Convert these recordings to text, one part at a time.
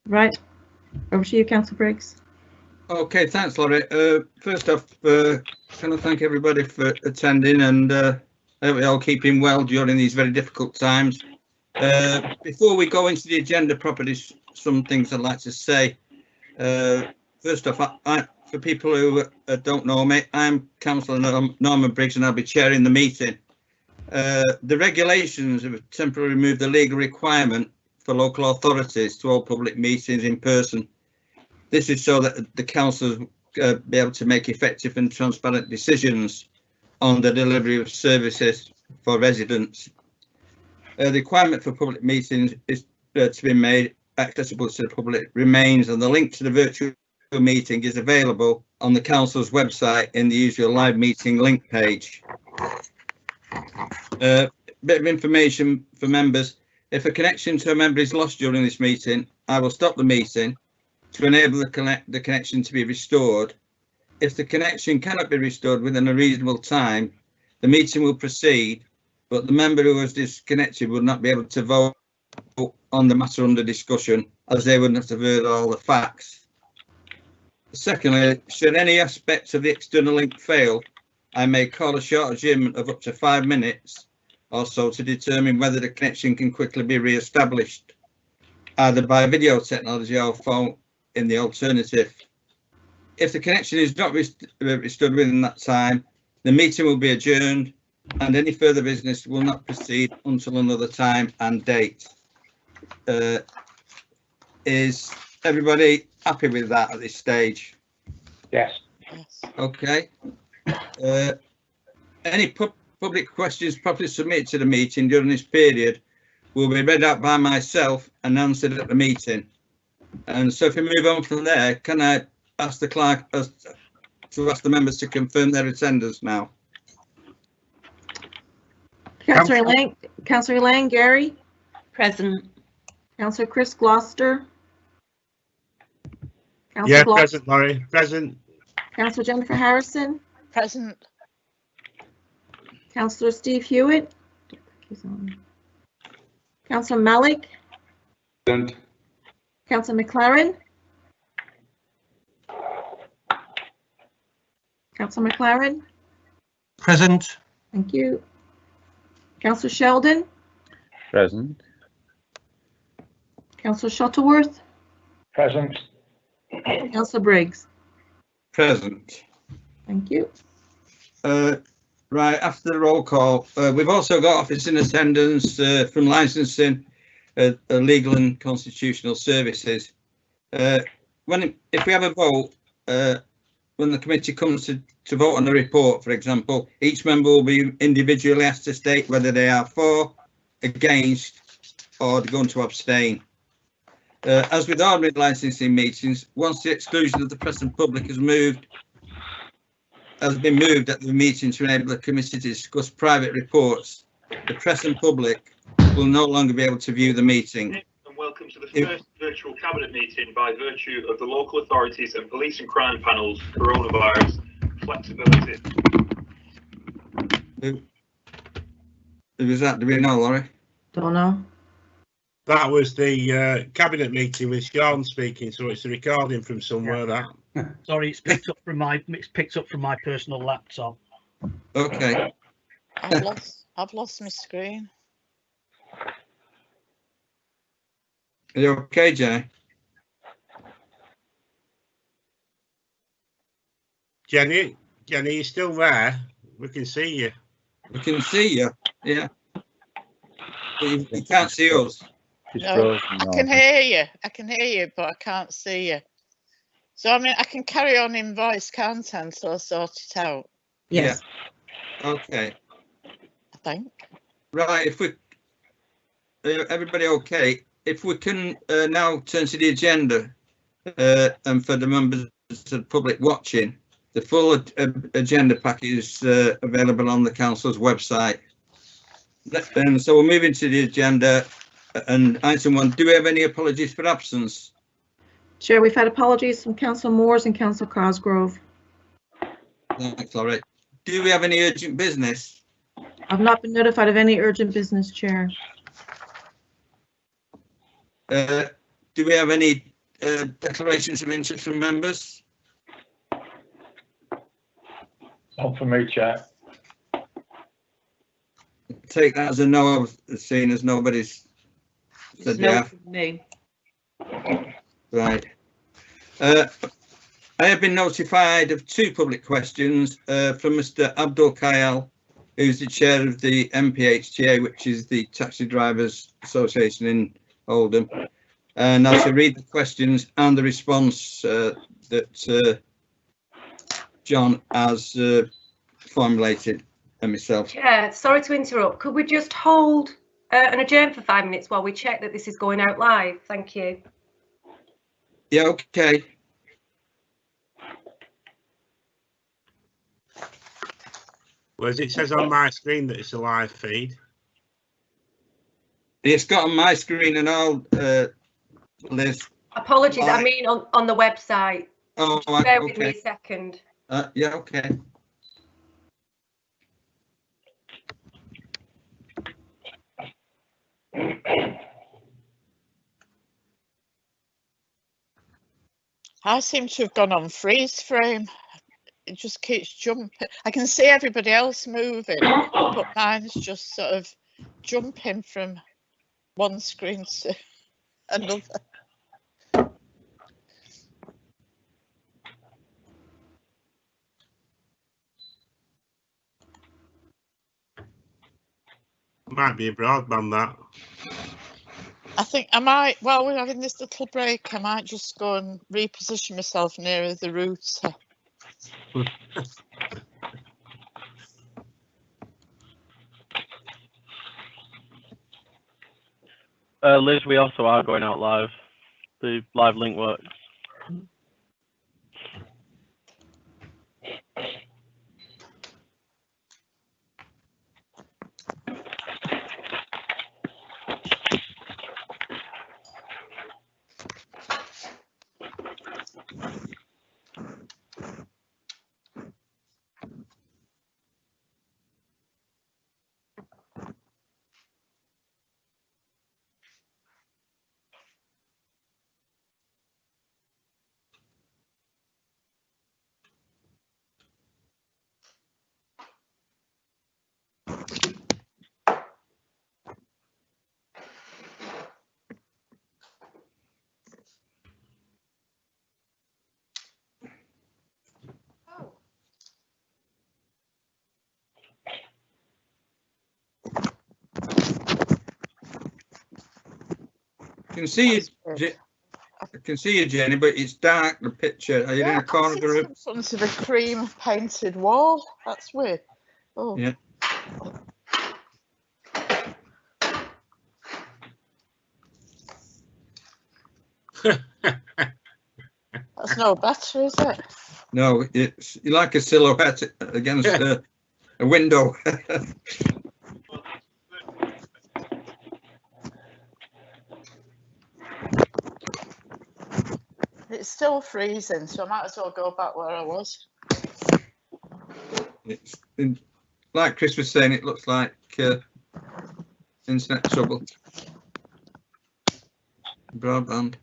Right. Over to you, Councillor Briggs. Okay, thanks, Laurie. First off, can I thank everybody for attending, and I hope you're all keeping well during these very difficult times. Before we go into the agenda properly, some things I'd like to say. First off, for people who don't know me, I'm Councillor Norman Briggs, and I'll be chairing the meeting. The regulations have temporarily removed the legal requirement for local authorities to hold public meetings in person. This is so that the councillors be able to make effective and transparent decisions on the delivery of services for residents. The requirement for public meetings is to be made accessible to the public remains, and the link to the virtual meeting is available on the council's website in the usual live meeting link page. Bit of information for members. If a connection to a member is lost during this meeting, I will stop the meeting to enable the connection to be restored. If the connection cannot be restored within a reasonable time, the meeting will proceed, but the member who was disconnected will not be able to vote on the matter under discussion, as they would not have heard all the facts. Secondly, should any aspect of the external link fail, I may call a short adjournment of up to 5 minutes or so to determine whether the connection can quickly be re-established, either by video technology or phone in the alternative. If the connection is not restored within that time, the meeting will be adjourned and any further business will not proceed until another time and date. Is everybody happy with that at this stage? Yes. Okay. Any public questions properly submitted to the meeting during this period will be read out by myself and answered at the meeting. And so if we move on from there, can I ask the clerk to ask the members to confirm their attendance now? Councillor Lang, Gary. Present. Councillor Chris Gloucester. Yeah, present, Laurie. Present. Councillor Jennifer Harrison. Present. Councillor Steve Hewitt. Councillor Malik. Present. Councillor McLaren. Councillor McLaren. Present. Thank you. Councillor Sheldon. Present. Councillor Shuttleworth. Present. Councillor Briggs. Present. Thank you. Right, after the roll call, we've also got officers in attendance from licensing, legal and constitutional services. If we have a vote, when the committee comes to vote on the report, for example, each member will be individually asked to state whether they are for, against, or they're going to abstain. As with ordinary licensing meetings, once the exclusion of the press and public has been moved at the meeting to enable the committee to discuss private reports, the press and public will no longer be able to view the meeting. And welcome to the first virtual cabinet meeting by virtue of the local authorities and police and crime panels coronavirus flexibility. Who was that? Do we know, Laurie? Don't know. That was the cabinet meeting with Sean speaking, so it's a recording from somewhere. That. Sorry, it's picked up from my personal laptop. Okay. I've lost my screen. Are you okay, Jenny? Jenny, you're still there? We can see you. We can see you. Yeah. But you can't see us. No, I can hear you. I can hear you, but I can't see you. So I mean, I can carry on in voice, can't I, until I sort it out? Yes. Yeah. Okay. I think. Right. If we, everybody okay? If we can now turn to the agenda, and for the members of the public watching, the full agenda pack is available on the council's website. And so we'll move into the agenda. And item 1, do we have any apologies for absence? Chair, we've had apologies from Councillor Moores and Councillor Cosgrove. Thanks, all right. Do we have any urgent business? I've not been notified of any urgent business, Chair. Do we have any declarations of interest from members? Not for me, Chair. Take that as a no, seeing as nobody's said they have. Me. Right. I have been notified of 2 public questions from Mr. Abdul Kayal, who's the chair of the MPHTA, which is the Taxi Drivers Association in Oldham. And I shall read the questions and the response that John has formulated and myself. Chair, sorry to interrupt. Could we just hold and adjourn for 5 minutes while we check that this is going out live? Thank you. Yeah, okay. Whereas it says on my screen that it's a live feed. It's got on my screen and all, Liz. Apologies, I Right. mean on the website. Oh, Just bear with me okay. a second. Yeah, okay. I seem to have gone on freeze frame. It just keeps jumping. I can see everybody else moving, but mine's just sort of jumping from one screen to another. Might be a broadband, that. I think I might, while we're having this little break, I might just go and reposition myself nearer the router. Liz, we also are going out live. The live link works. I can see you, I can see you, Jenny, but it's dark, the picture. Are you in a corner of the room? In front of a cream painted wall. That's weird. Oh. Yeah. That's no better, is it? No, it's like a silhouette against a window. It's still freezing, so I might as well go back where I was. It's like Chris was saying, it looks like internet trouble. Broadband.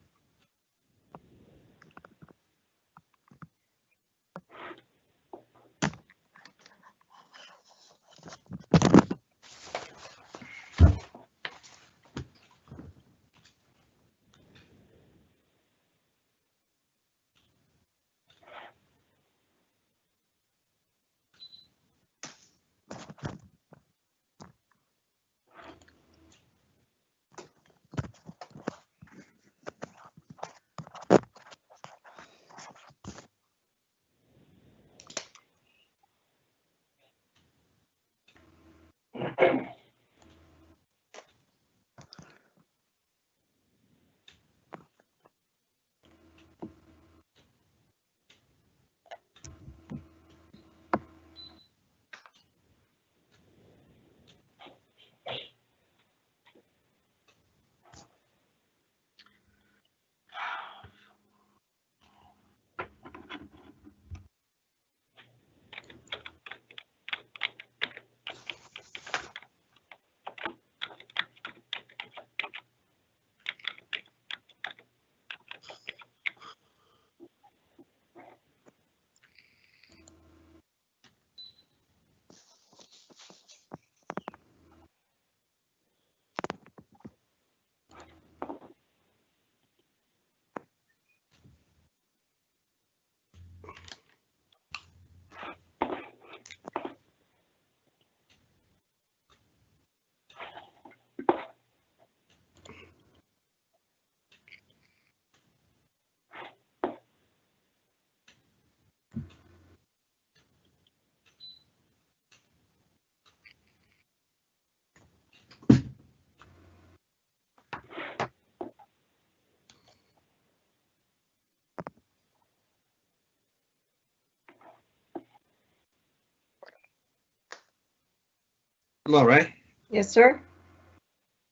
Laurie, Yes, sir.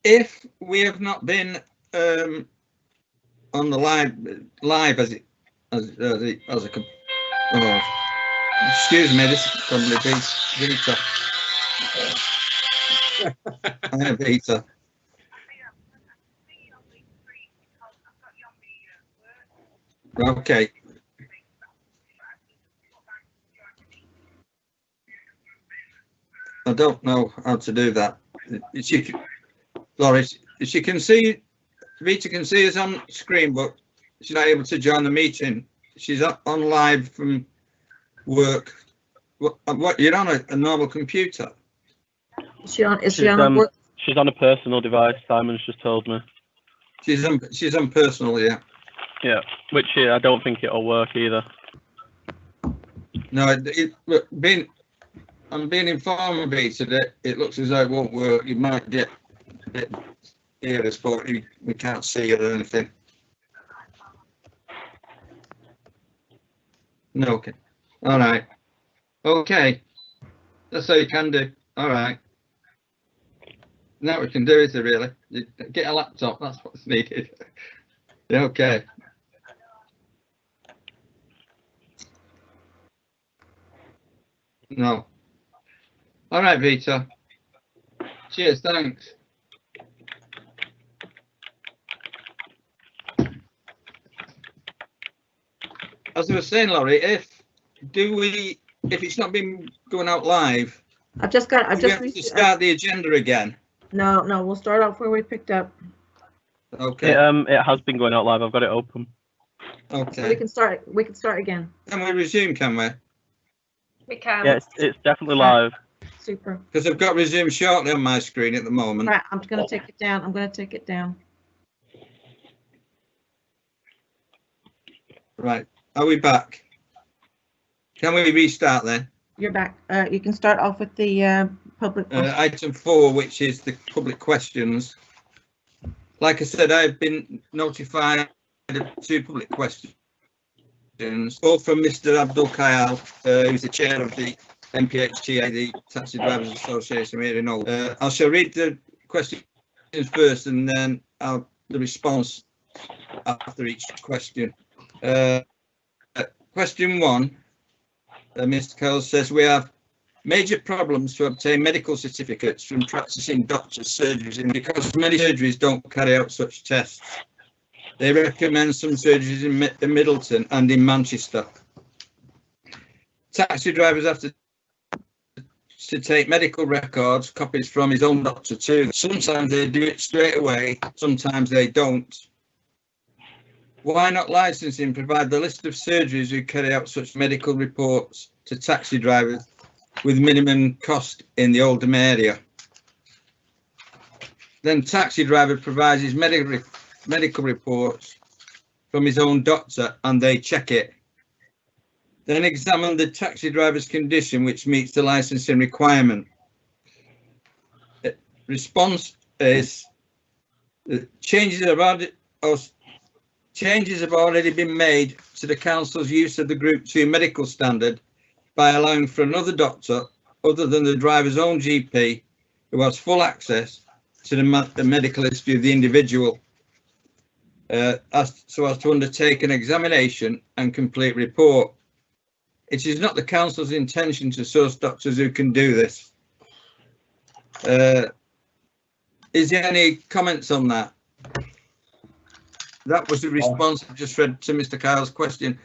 if we have not been on the live as a oh, excuse me, this is probably Vita. I am Vita. Okay. I don't know how to do that. Laurie, she can see, Vita can see us on screen, but she's not able to join the meeting. She's on live from work. What you're on a normal computer? Is she on a work? She's on a personal device. Simon's just told me. She's on personal, yeah. Yeah, which I don't think it'll work either. No, I'm being informed, Vita, that it looks as though it won't work. You might get hear us, but we can't see it or anything. No, okay. All right. Okay. That's all you can do. All right. Now what we can do is really get a laptop. That's what's needed. Okay. No. All right, Vita. Cheers. Thanks. As I was saying, Laurie, if it's not been going out live, I've just we have to start the agenda again. No, we'll start off where we picked up. Okay. It has been going out live. I've got it open. Okay. So we can start again. Can we resume? Can we? We can. Yeah, it's definitely live. Super. Because I've got resume shortly on my screen at the moment. Right, I'm going to take it down. Right. Are we back? Can we restart then? You're back. You can start off with the public. Item 4, which is the public questions. Like I said, I've been notified of 2 public questions, both from Mr. Abdul Kayal, who's the chair of the MPHTA, the Taxi Drivers Association here in Oldham. I shall read the questions first and then the response after each question. Question 1, Mr. Kayal says, we have major problems to obtain medical certificates from practicing doctors' surgeries, and because many surgeries don't carry out such tests, they recommend some surgeries in Middleton and in Manchester. Taxi drivers have to take medical records, copies from his own doctor too. Sometimes they do it straight away, sometimes they don't. Why not licensing provide the list of surgeries who carry out such medical reports to taxi drivers with minimum cost in the Oldham area? Then taxi driver provides his medical reports from his own doctor and they check it. Then examine the taxi driver's condition which meets the licensing requirement. Response is changes have already been made to the council's use of the Group 2 medical standard by allowing for another doctor other than the driver's own GP who has full access to the medical history of the individual so as to undertake an examination and complete report. It is not the council's intention to source doctors who can do this. Is there any comments on that? That was the response I just read to Mr. Kyle's question.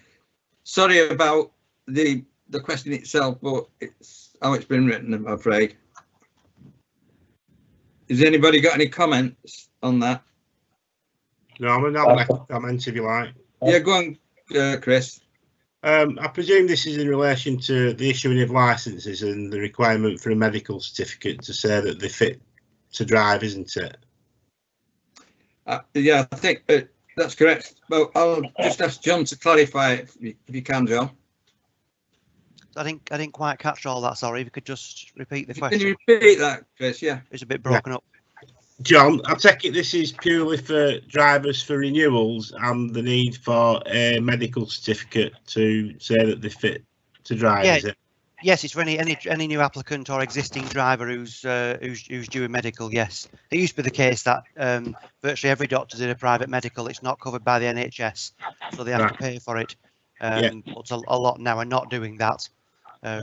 Sorry about the question itself, but it's how it's been written, I'm afraid. Has anybody got any comments on that? No, I'm going to comment if you like. Yeah, go on, Chris. I presume this is in relation to the issuing of licences and the requirement for a medical certificate to say that they fit to drive, isn't it? Yeah, I think that's correct. Well, I'll just ask John to clarify if you can, John. I didn't quite catch all that. Sorry, if you could just repeat the question. Can you repeat that, Chris? Yeah. It's a bit broken up. John, I take it this is purely for drivers for renewals and the need for a medical certificate to say that they fit to drive, is it? Yes, it's for any new applicant or existing driver who's due a medical. Yes, it used to be the case that virtually every doctor did a private medical. It's not covered by the NHS, so they have to pay for it. But a lot now are not doing that,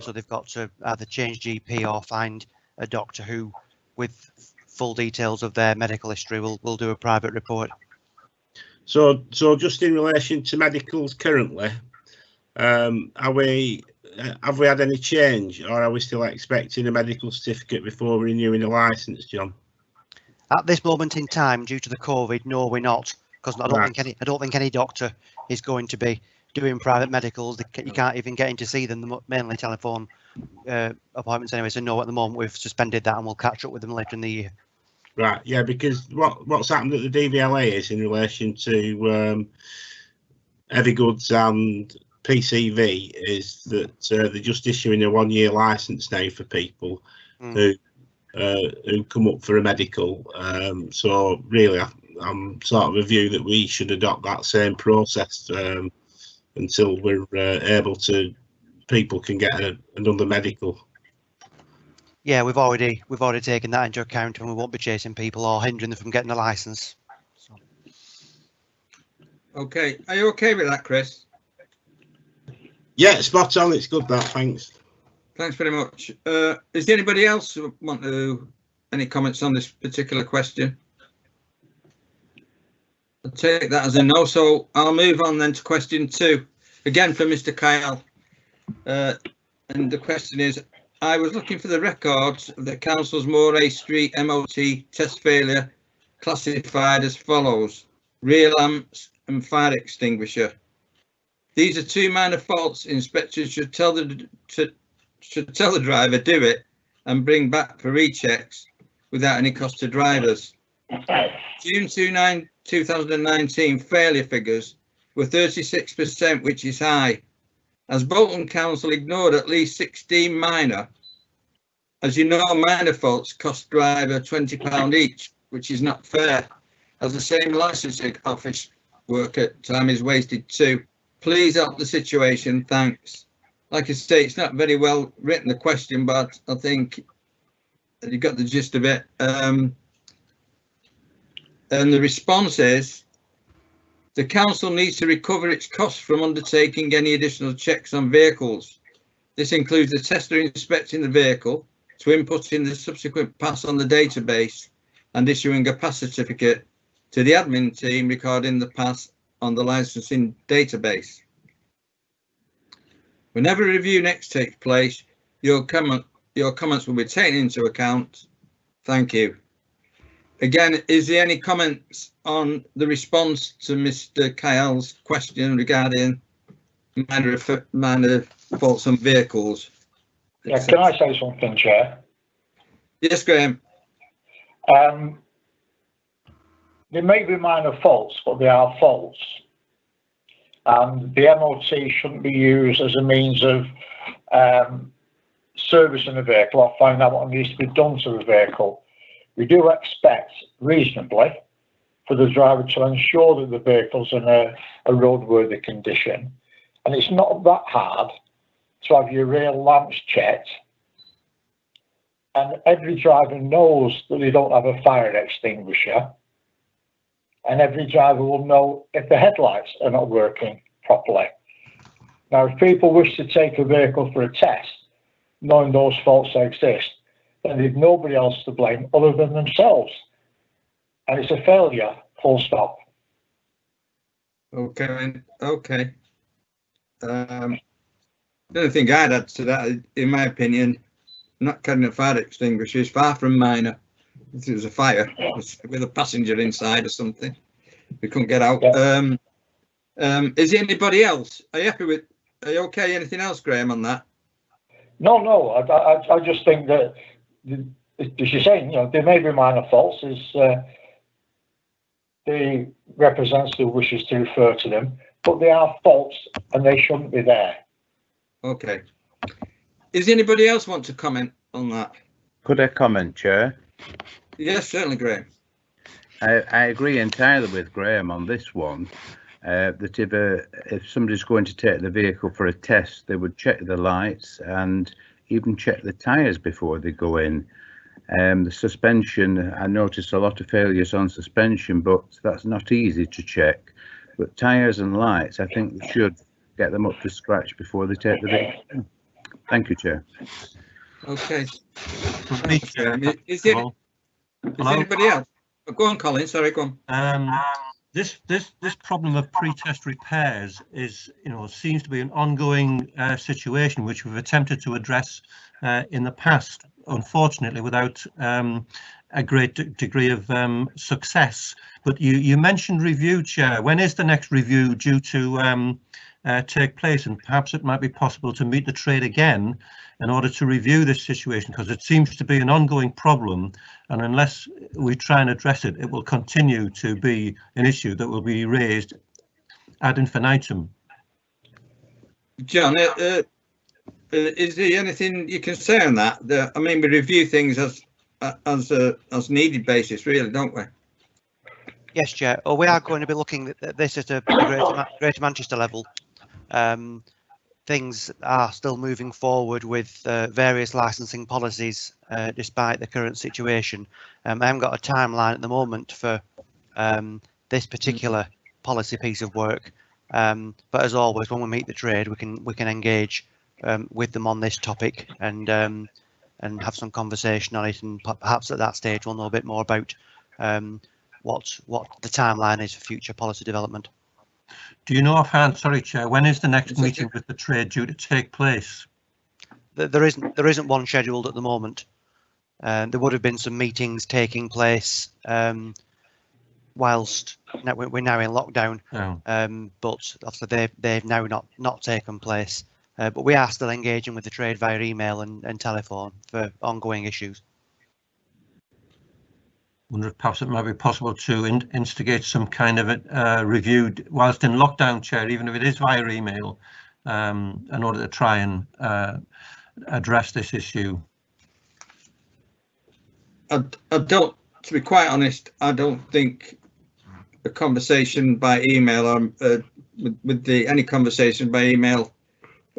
so they've got to either change GP or find a doctor who, with full details of their medical history, will do a private report. So just in relation to medicals currently, have we had any change, or are we still expecting a medical certificate before renewing a license, John? At this moment in time, due to the COVID, no, we're not, because I don't think any doctor is going to be doing private medicals. You can't even get in to see them, mainly telephone appointments anyway. So no, at the moment we've suspended that, and we'll catch up with them later in the year. Right, yeah, because what's happened at the DVLA is in relation to heavy goods and PCV is that they're just issuing a 1-year license now for people who come up for a medical. So really, I'm sort of a view that we should adopt that same process until we're able to. People can get another medical. Yeah, we've already taken that into account, and we won't be chasing people or hindering them from getting a license. So. Okay, are you okay with that, Chris? Yeah, spot on. It's good, that. Thanks. Thanks very much. Is there anybody else who want to any comments on this particular question? I'll take that as a no. So I'll move on then to question 2, again for Mr. Kyle. And the question is, I was looking for the records of the council's Moray Street MOT test failure classified as follows: rear lamps and fire extinguisher. These are 2 minor faults. Inspectors should tell the driver do it and bring back for rechecks without any cost to drivers. June 2019 failure figures were 36%, which is high, as Bolton Council ignored at least 16 minor. As you know, minor faults cost driver £20 each, which is not fair, as the same licensing office worker time is wasted too. Please help the situation, thanks. Like I say, it's not very well written, the question, but I think you got the gist of it. And the response is, the council needs to recover its costs from undertaking any additional checks on vehicles. This includes the tester inspecting the vehicle, to inputting the subsequent pass on the database and issuing a pass certificate to the admin team recording the pass on the licensing database. Whenever a review next takes place, your comments will be taken into account. Thank you. Again, is there any comments on the response to Mr. Kyle's question regarding minor faults on vehicles? Yeah, can I say something, Chair? Yes, Graham. There may be minor faults, but they are faults. And the MOT shouldn't be used as a means of servicing a vehicle or finding out what needs to be done to the vehicle. We do expect reasonably for the driver to ensure that the vehicle's in a roadworthy condition. And it's not that hard to have your rear lamps checked. And every driver knows that they don't have a fire extinguisher. And every driver will know if the headlights are not working properly. Now, if people wish to take a vehicle for a test, knowing those faults exist, then there's nobody else to blame other than themselves. And it's a failure, full stop. Okay. The only thing I'd add to that, in my opinion, not carrying a fire extinguisher is far from minor. If it was a fire with a passenger inside or something, we couldn't get out. Yeah. Is there anybody else? Are you happy with? Are you okay? Anything else, Graham, on that? No. I just think that, as you're saying, there may be minor faults. The representative wishes to refer to them, but they are faults and they shouldn't be there. Okay. Is anybody else want to comment on that? Could I comment, Chair? Yes, certainly, Graham. I agree entirely with Graham on this one, that if somebody's going to take the vehicle for a test, they would check the lights, and even check the tyres before they go in. The suspension, I noticed a lot of failures on suspension, but that's not easy to check. But tyres and lights, I think we should get them up to scratch before they take the vehicle. Thank you, Chair. Okay. Me, Thanks, Chair. Is there Hello? anybody else? Oh, go on, Colin. Sorry, go on. This problem of pre-test repairs is, seems to be an ongoing situation which we've attempted to address in the past, unfortunately, without a great degree of success. But you mentioned review, Chair. When is the next review due to take place? And perhaps it might be possible to meet the trade again in order to review this situation, because it seems to be an ongoing problem, and unless we try and address it, it will continue to be an issue that will be raised ad infinitum. John, is there anything you can say on that? I mean, we review things as needed basis, really, don't we? Yes, Chair. Well, we are going to be looking at this at a Greater Manchester level. Things are still moving forward with various licensing policies, despite the current situation. I haven't got a timeline at the moment for this particular policy piece of work, but as always, when we meet the trade, we can engage with them on this topic and have some conversation on it, and perhaps at that stage we'll know a bit more about what the timeline is for future policy development. Do you know offhand, sorry, Chair, when is the next meeting with the trade due to take place? There isn't one scheduled at the moment. There would have been some meetings taking place whilst we're now in lockdown, but obviously they've now not taken place. But we are still engaging with the trade via email and telephone for ongoing issues. I wonder if perhaps it might be possible to instigate some kind of a review whilst in lockdown, Chair, even if it is via email, in order to try and address this issue. I don't, to be quite honest, I don't think a conversation by email any conversation by email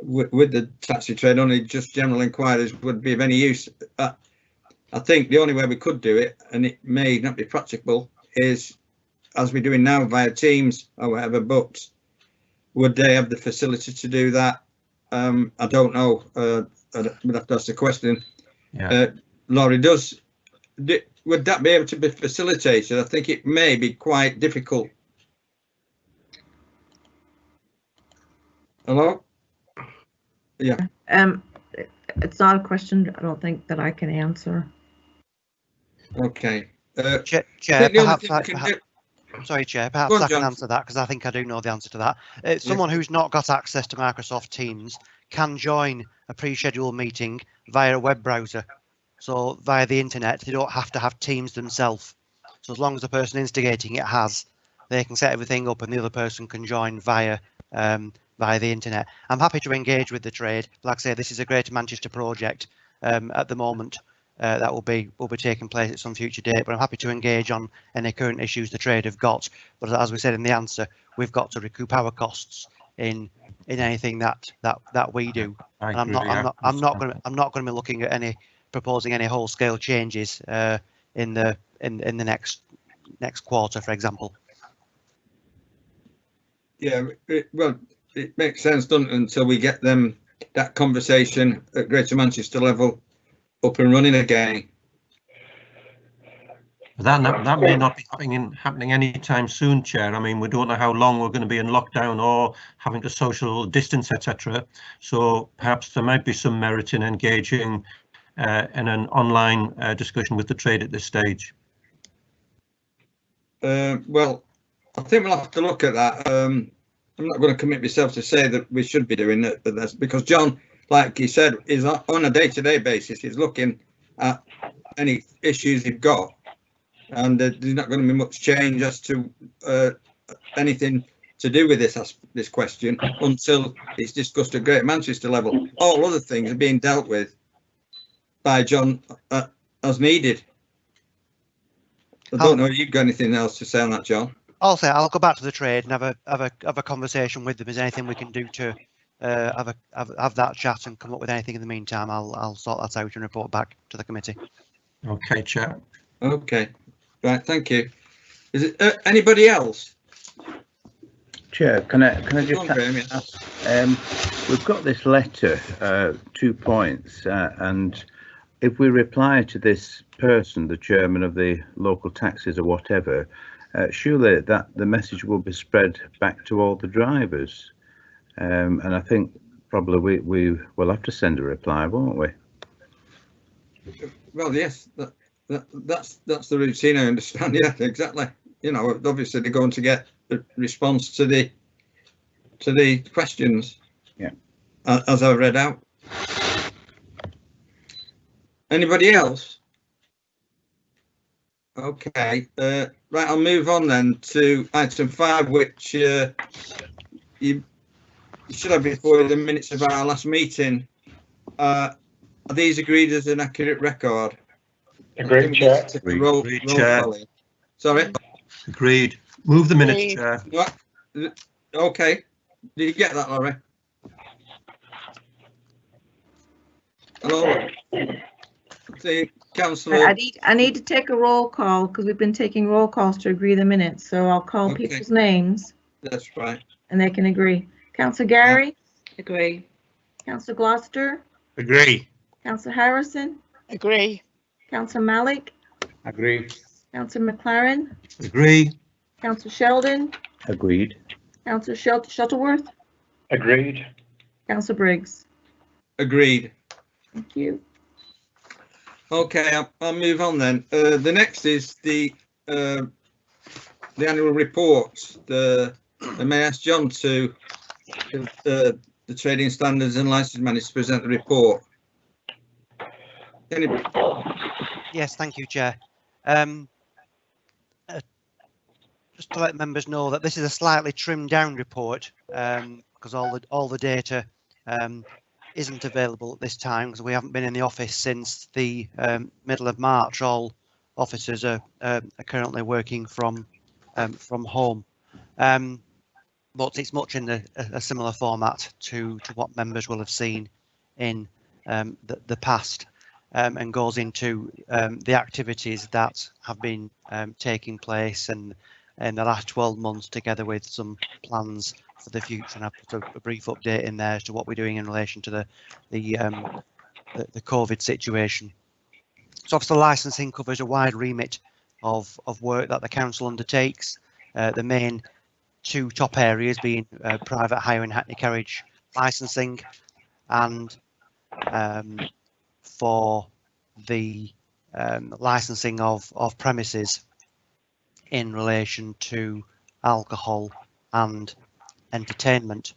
with the taxi trade, only just general inquiries, would be of any use. I think the only way we could do it, and it may not be practicable, is as we're doing now via Teams or whatever, but would they have the facility to do that? I don't know. We'd have to ask the question. Yeah. Laurie, would that be able to be facilitated? I think it may be quite difficult. Hello? Yeah. It's not a question I don't think that I can answer. Okay. Chair, sorry, Chair, perhaps I can answer that, because I think I do know the answer to that. Someone who's not got access to Microsoft Teams can join a pre-scheduled meeting via a web browser. So via the internet, they don't have to have Teams themselves. So as long as the person instigating it has, they can set everything up and the other person can join via the internet. I'm happy to engage with the trade. Like I say, this is a Greater Manchester project at the moment. That will be taking place at some future date, but I'm happy to engage on any current issues the trade have got. But as we said in the answer, we've got to recoup our costs in anything that we do. And I'm not going to be looking at proposing any whole scale changes in the next quarter, for example. Yeah, well, it makes sense, doesn't it, until we get that conversation at Greater Manchester level up and running again. That may not be happening anytime soon, Chair. I mean, we don't know how long we're going to be in lockdown or having to social distance, etc. So perhaps there might be some merit in engaging in an online discussion with the trade at this stage. Well, I think we'll have to look at that. I'm not going to commit myself to say that we should be doing it, but that's because John, like he said, is on a day-to-day basis. He's looking at any issues you've got, and there's not going to be much change as to anything to do with this question until it's discussed at Greater Manchester level. All other things are being dealt with by John as needed. I don't know if you've got anything else to say on that, John. I'll go back to the trade and have a conversation with them. Is there anything we can do to have that chat and come up with anything in the meantime, I'll sort that out and report back to the committee. Okay, Chair. Okay, right, thank you. Is it anybody else? Chair, can I just Go on, Graham, yeah. ask, we've got this letter, 2 points, and if we reply to this person, the chairman of the local taxis or whatever, surely that the message will be spread back to all the drivers. And I think probably we will have to send a reply, won't we? Well, yes, that's the routine, I understand. Yeah, exactly. You know, obviously they're going to get the response to the questions. Yeah. As I read out. Anybody else? Okay. Right, I'll move on then to item 5, which you should have before the minutes of our last meeting. Are these agreed as an accurate record? Agreed, Chair. Roll Chair. calling. Sorry. Agreed. Move the minutes, Agreed. Chair. What? Okay. Did you get that, Laurie? Hello. The councillor. I need to take a roll call because we've been taking roll calls to agree the minutes. So I'll call Okay. people's names That's right. and they can agree. Councillor Gary? Agree. Councillor Gloucester? Agree. Councillor Harrison? Agree. Councillor Malik? Agree. Councillor McLaren? Agree. Councillor Sheldon? Agreed. Councillor Shuttleworth? Agreed. Councillor Briggs? Agreed. Thank you. Okay, I'll move on then. The next is the annual report. I may ask John to the trading standards and license manager to present the report. Yes, thank you, Chair. Just to let members know that this is a slightly trimmed down report because all the data isn't available at this time because we haven't been in the office since the middle of March. All officers are currently working from home, but it's much in a similar format to what members will have seen in the past, and goes into the activities that have been taking place and in the last 12 months, together with some plans for the future. And I've put a brief update in there as to what we're doing in relation to the COVID situation. So obviously licensing covers a wide remit of work that the council undertakes. The main 2 top areas being private hire and hackney carriage licensing, and for the licensing of premises in relation to alcohol and entertainment.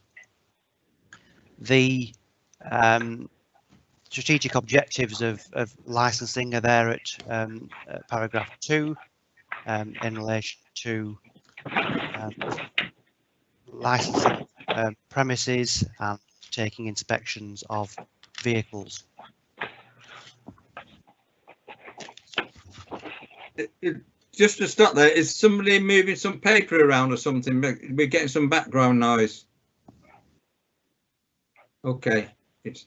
The strategic objectives of licensing are there at paragraph 2 in relation to licensing premises and taking inspections of vehicles. Just to stop there, is somebody moving some paper around or something? We're getting some background noise. Okay, it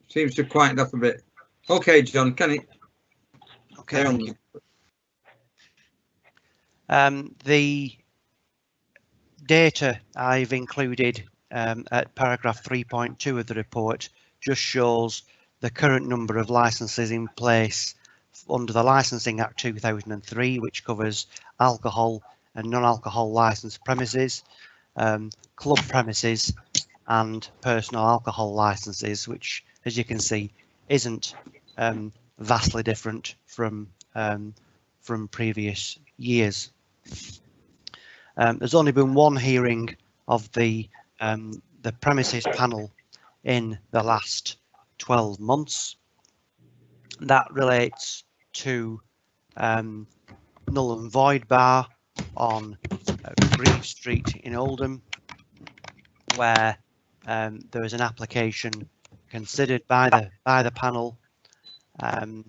seems to quieten up a bit. Okay, John, can it? Okay, thank you. The data I've included at paragraph 3.2 of the report just shows the current number of licenses in place under the Licensing Act 2003, which covers alcohol and non-alcohol licensed premises, club premises and personal alcohol licenses, which, as you can see, isn't vastly different from previous years. There's only been one hearing of the premises panel in the last 12 months. That relates to null and void bar on Green Street in Oldham, where there was an application considered by the panel, and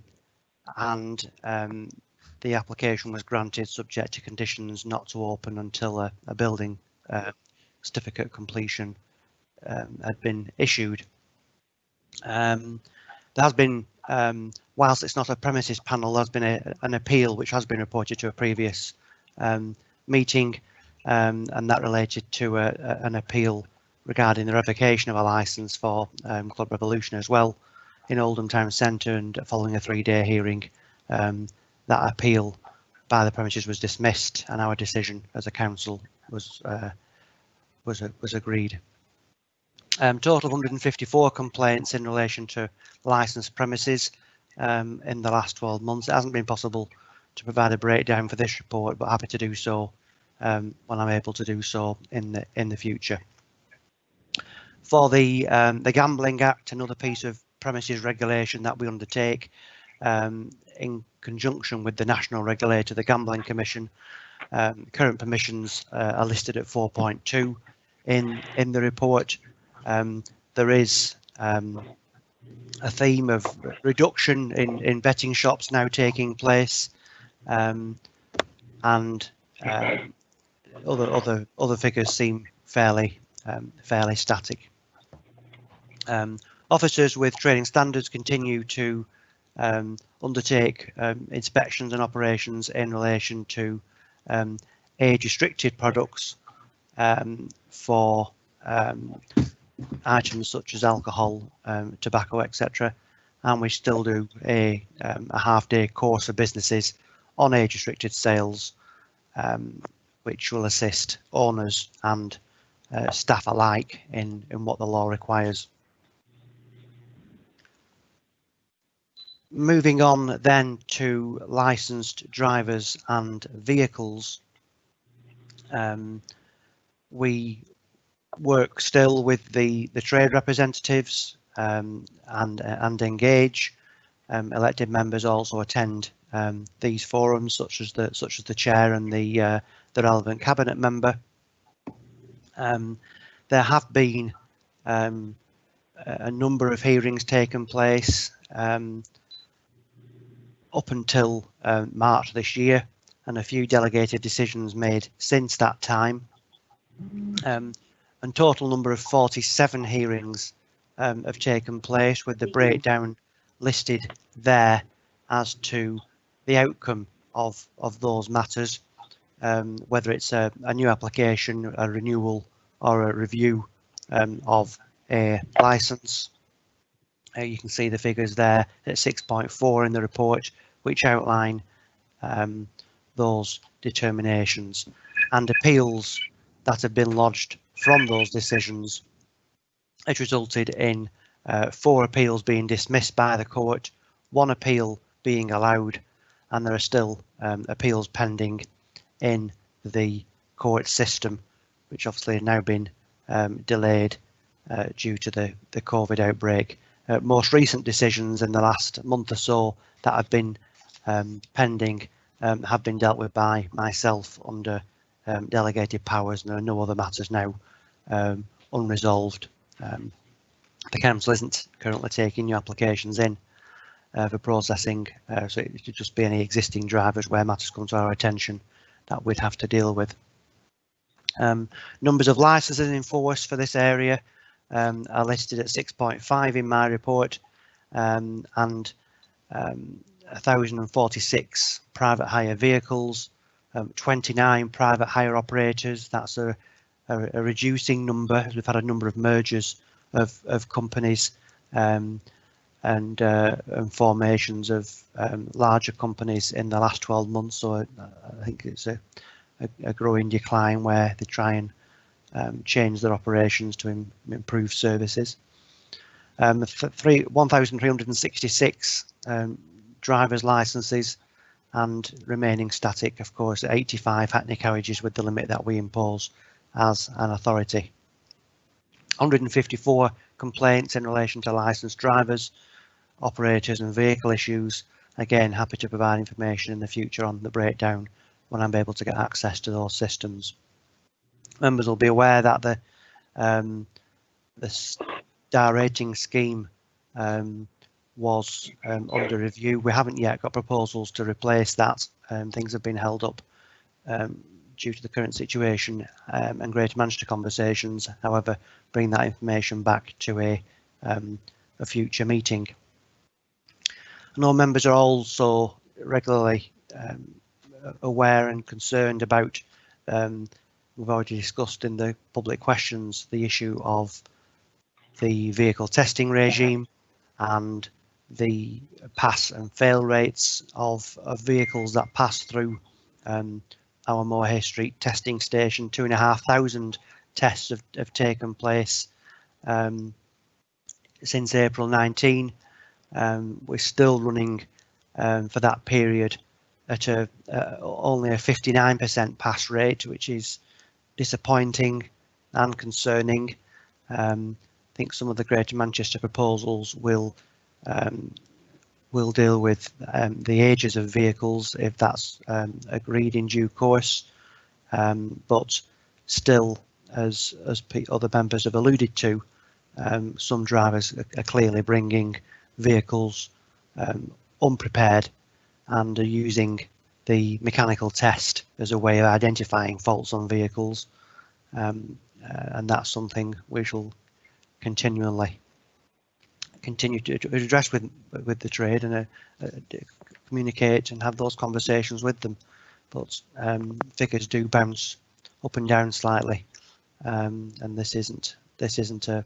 the application was granted subject to conditions not to open until a building certificate completion had been issued. There has been, whilst it's not a premises panel, there's been an appeal which has been reported to a previous meeting, and that related to an appeal regarding the revocation of a licence for Club Revolution as well in Oldham Town Centre, and following a 3-day hearing, that appeal by the premises was dismissed, and our decision as a council was agreed. Total 154 complaints in relation to licensed premises in the last 12 months. It hasn't been possible to provide a breakdown for this report, but happy to do so when I'm able to do so in the future. For the Gambling Act, another piece of premises regulation that we undertake in conjunction with the national regulator, the Gambling Commission. Current permissions are listed at 4.2 in the report. There is a theme of reduction in betting shops now taking place, and other figures seem fairly static. Officers with training standards continue to undertake inspections and operations in relation to age-restricted products for items such as alcohol, tobacco, etc. And we still do a half-day course for businesses on age-restricted sales, which will assist owners and staff alike in what the law requires. Moving on then to licensed drivers and vehicles, we work still with the trade representatives and engage. Elected members also attend these forums, such as the chair and the relevant cabinet member. There have been a number of hearings taken place up until March this year, and a few delegated decisions made since that time. And total number of 47 hearings have taken place, with the breakdown listed there as to the outcome of those matters, whether it's a new application, a renewal, or a review of a licence. You can see the figures there at 6.4 in the report, which outline those determinations, and appeals that have been lodged from those decisions. It resulted in 4 appeals being dismissed by the court, 1 appeal being allowed, and there are still appeals pending in the court system, which obviously have now been delayed due to the COVID outbreak. Most recent decisions in the last month or so that have been pending have been dealt with by myself under delegated powers, and there are no other matters now unresolved. The council isn't currently taking new applications in for processing, so it could just be any existing drivers where matters come to our attention that we'd have to deal with. Numbers of licences in force for this area are listed at 6.5 in my report, and 1,046 private hire vehicles, 29 private hire operators. That's a reducing number, as we've had a number of mergers of companies and formations of larger companies in the last 12 months. So I think it's a growing decline where they try and change their operations to improve services. 1,366 driver's licenses, and remaining static, of course, 85 hackney carriages with the limit that we impose as an authority. 154 complaints in relation to licensed drivers, operators and vehicle issues. Again, happy to provide information in the future on the breakdown when I'm able to get access to those systems. Members will be aware that the star rating scheme was under review. We haven't yet got proposals to replace that. Things have been held up due to the current situation and Greater Manchester conversations. However, bring that information back to a future meeting. I know members are also regularly aware and concerned about, we've already discussed in the public questions, the issue of the vehicle testing regime and the pass and fail rates of vehicles that pass through our Moorhay Street testing station. 2,500 tests have taken place since April 19. We're still running for that period at only a 59% pass rate, which is disappointing and concerning. I think some of the Greater Manchester proposals will deal with the ages of vehicles if that's agreed in due course, but still, as other members have alluded to, some drivers are clearly bringing vehicles unprepared and are using the mechanical test as a way of identifying faults on vehicles, and that's something we shall continue to address with the trade and communicate and have those conversations with them. But figures do bounce up and down slightly, and this isn't a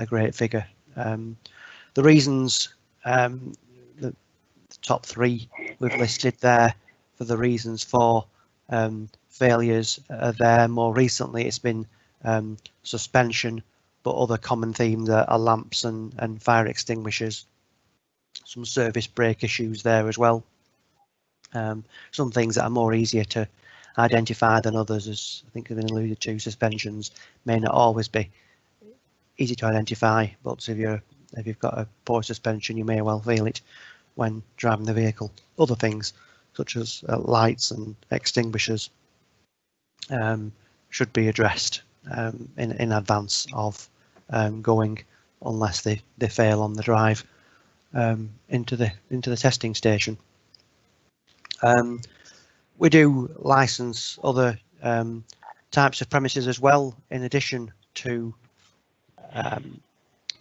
great figure. The reasons, the top three we've listed there for the reasons for failures are there. More recently, it's been suspension, but other common themes are lamps and fire extinguishers. Some service brake issues there as well. Some things that are more easier to identify than others, as I think have been alluded to. Suspensions may not always be easy to identify, but if you've got a poor suspension, you may well feel it when driving the vehicle. Other things such as lights and extinguishers should be addressed in advance of going, unless they fail on the drive into the testing station. We do license other types of premises as well, in addition to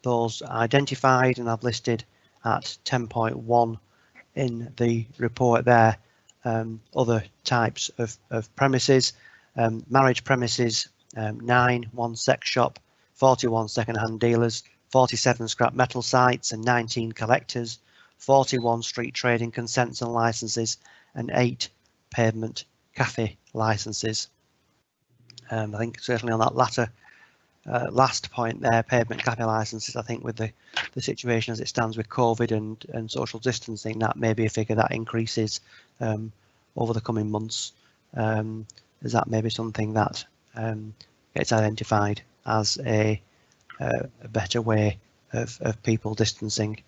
those identified, and I've listed at 10.1 in the report there other types of premises. Marriage premises, 9 one sex shop, 41 second-hand dealers, 47 scrap metal sites and 19 collectors, 41 street trading consents and licenses, and 8 pavement cafe licenses. I think certainly on that last point there, pavement cafe licenses, I think with the situation as it stands with COVID and social distancing, that may be a figure that increases over the coming months, as that may be something that gets identified as a better way of people distancing,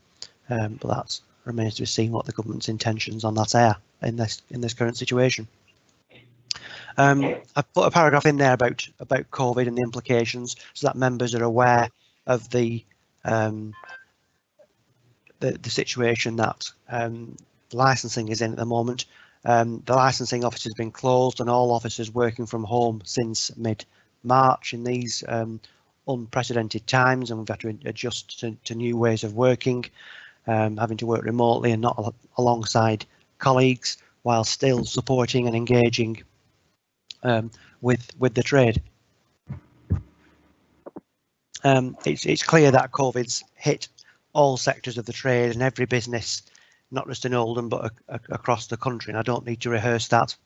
but that remains to be seen what the government's intentions on that are in this current situation. I've put a paragraph in there about COVID and the implications, so that members are aware of the situation that licensing is in at the moment. The licensing office has been closed and all officers working from home since mid-March in these unprecedented times, and we've had to adjust to new ways of working, having to work remotely and not alongside colleagues, while still supporting and engaging with the trade. It's clear that COVID's hit all sectors of the trade and every business, not just in Oldham but across the country, and I don't need to rehearse that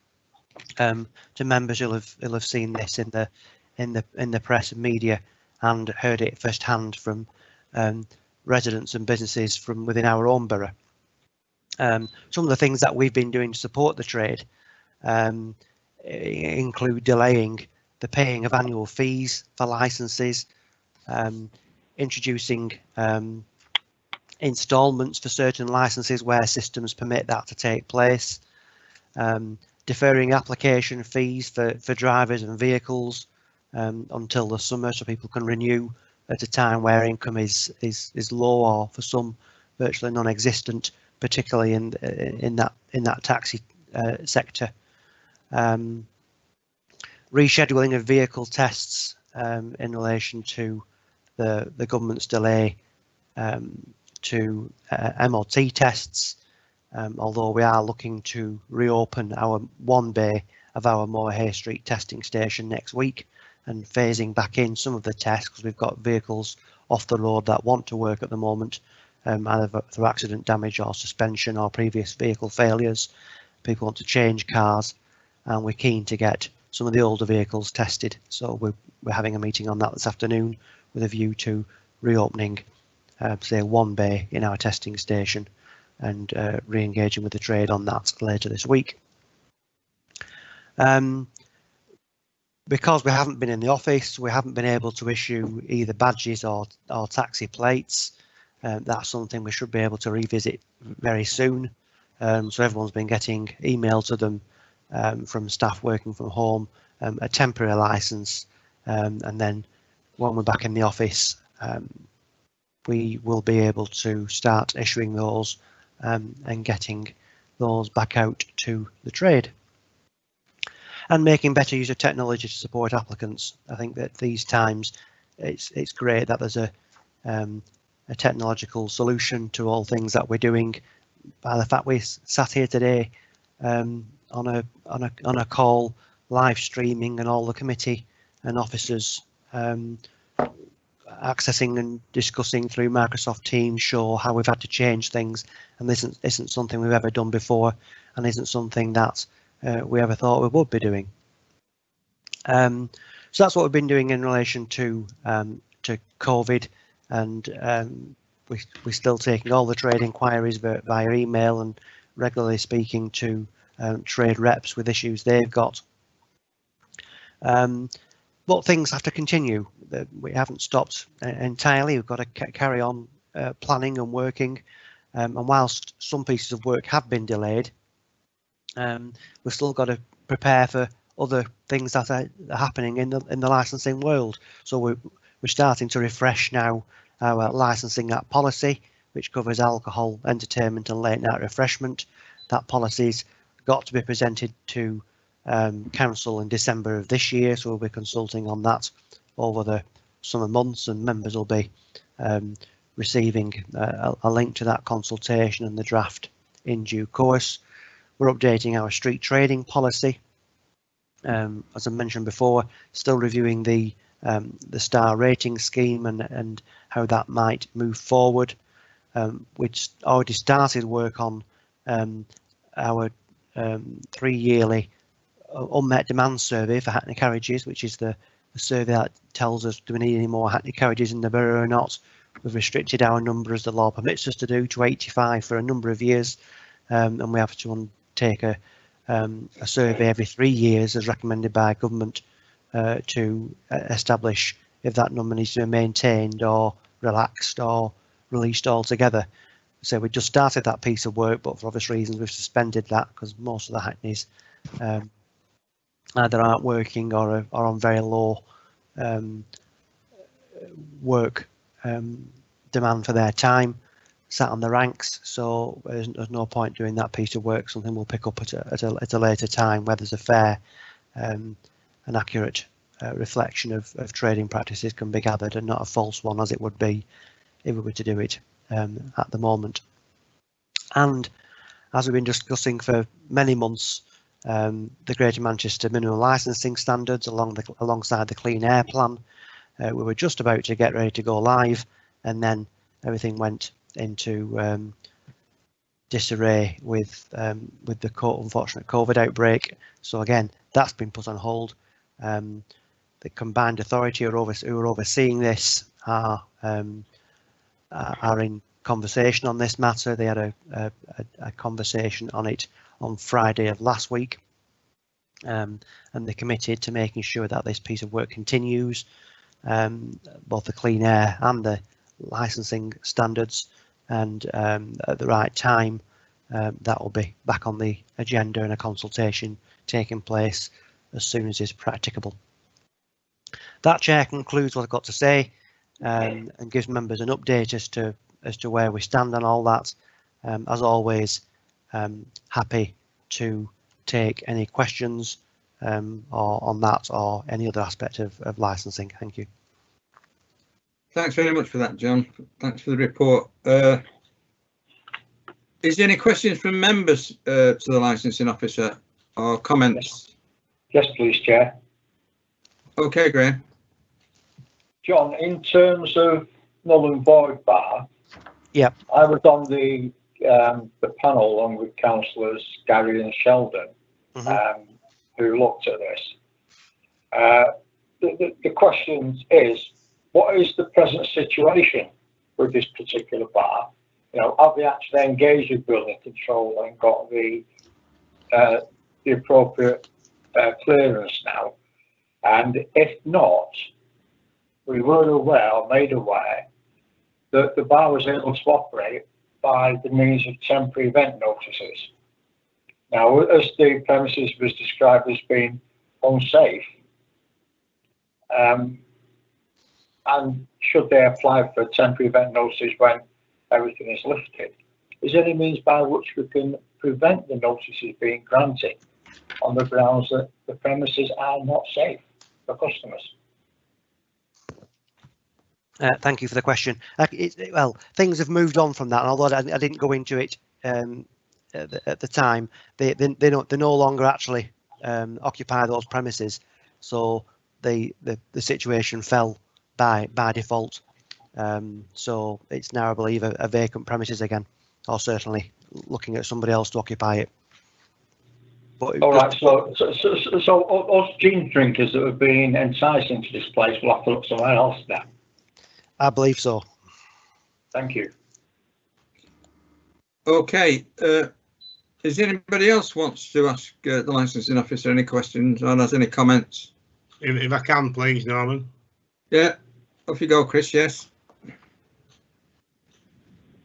to members who'll have seen this in the press and media and heard it firsthand from residents and businesses from within our own borough. Some of the things that we've been doing to support the trade include delaying the paying of annual fees for licenses, introducing instalments for certain licenses where systems permit that to take place, deferring application fees for drivers and vehicles until the summer, so people can renew at a time where income is low, or for some virtually non-existent, particularly in that taxi sector. rescheduling of vehicle tests in relation to the government's delay to MOT tests, although we are looking to reopen our one bay of our Moor Hay Street testing station next week and phasing back in some of the tests because we've got vehicles off the road that want to work at the moment, either through accident damage or suspension or previous vehicle failures. People want to change cars, and we're keen to get some of the older vehicles tested. So we're having a meeting on that this afternoon with a view to reopening, say, one bay in our testing station and re-engaging with the trade on that later this week. Because we haven't been in the office, we haven't been able to issue either badges or taxi plates. That's something we should be able to revisit very soon. So everyone's been getting emailed to them from staff working from home, a temporary license, and then when we're back in the office, we will be able to start issuing those and getting those back out to the trade. And making better use of technology to support applicants. I think that these times it's great that there's a technological solution to all things that we're doing. By the fact we sat here today on a call, live streaming, and all the committee and officers accessing and discussing through Microsoft Teams show how we've had to change things, and this isn't something we've ever done before, and isn't something that we ever thought we would be doing. So that's what we've been doing in relation to COVID, and we're still taking all the trade inquiries via email and regularly speaking to trade reps with issues they've got. But things have to continue. We haven't stopped entirely. We've got to carry on planning and working. And whilst some pieces of work have been delayed, we've still got to prepare for other things that are happening in the licensing world. So we're starting to refresh now our licensing act policy, which covers alcohol, entertainment, and late night refreshment. That policy's got to be presented to council in December of this year, so we'll be consulting on that over the summer months, and members will be receiving a link to that consultation and the draft in due course. We're updating our street trading policy. As I mentioned before, still reviewing the star rating scheme and how that might move forward. We'd already started work on our 3-yearly unmet demand survey for Hackney carriages, which is the survey that tells us do we need any more Hackney carriages in the borough or not. We've restricted our number, as the law permits us to do, to 85 for a number of years, and we have to undertake a survey every 3 years as recommended by government to establish if that number needs to be maintained or relaxed or released altogether. So we just started that piece of work, but for obvious reasons we've suspended that because most of the Hackneys either aren't working or are on very low work demand for their time, sat on the ranks. So there's no point doing that piece of work. Something we'll pick up at a later time where there's a fair and accurate reflection of trading practices can be gathered, and not a false one as it would be if we were to do it at the moment. And as we've been discussing for many months, the Greater Manchester minimum licensing standards alongside the Clean Air Plan, we were just about to get ready to go live, and then everything went into disarray with the unfortunate COVID outbreak. So again, that's been put on hold. The combined authority who are overseeing this are in conversation on this matter. They had a conversation on it on Friday of last week, and they committed to making sure that this piece of work continues, both the clean air and the licensing standards, and at the right time that will be back on the agenda and a consultation taking place as soon as is practicable. That, Chair, concludes what I've got to say, and gives members an update as to where we stand on all that. As always, happy to take any questions or on that or any other aspect of licensing. Thank you. Thanks very much for that, John. Thanks for the report. Is there any questions from members to the licensing officer or comments? Yes, please, Chair. Okay, Graham. John, in terms of null and void bar, Yep. I was on the panel along with councillors Gary and Sheldon, who looked at this. The question is, what is the present situation with this particular bar? You know, have they actually engaged with building control and got the appropriate clearance now? And if not, we were aware, or made aware, that the bar was able to operate by the means of temporary event notices. Now, as the premises was described as being unsafe, and should they apply for temporary event notices when everything is lifted, is there any means by which we can prevent the notices being granted on the grounds that the premises are not safe for customers? Thank you for the question. Well, things have moved on from that, and although I didn't go into it at the time, they no longer actually occupy those premises, so the situation fell by default. So it's now, I believe, a vacant premises again, or certainly looking at somebody else to occupy it. But all right, so us gin drinkers that have been enticed into this place will have to look somewhere else now. I believe so. Thank you. Okay. Is there anybody else wants to ask the licensing officer any questions or has any comments? If I can, please, Norman. Yeah. Off you go, Chris. Yes.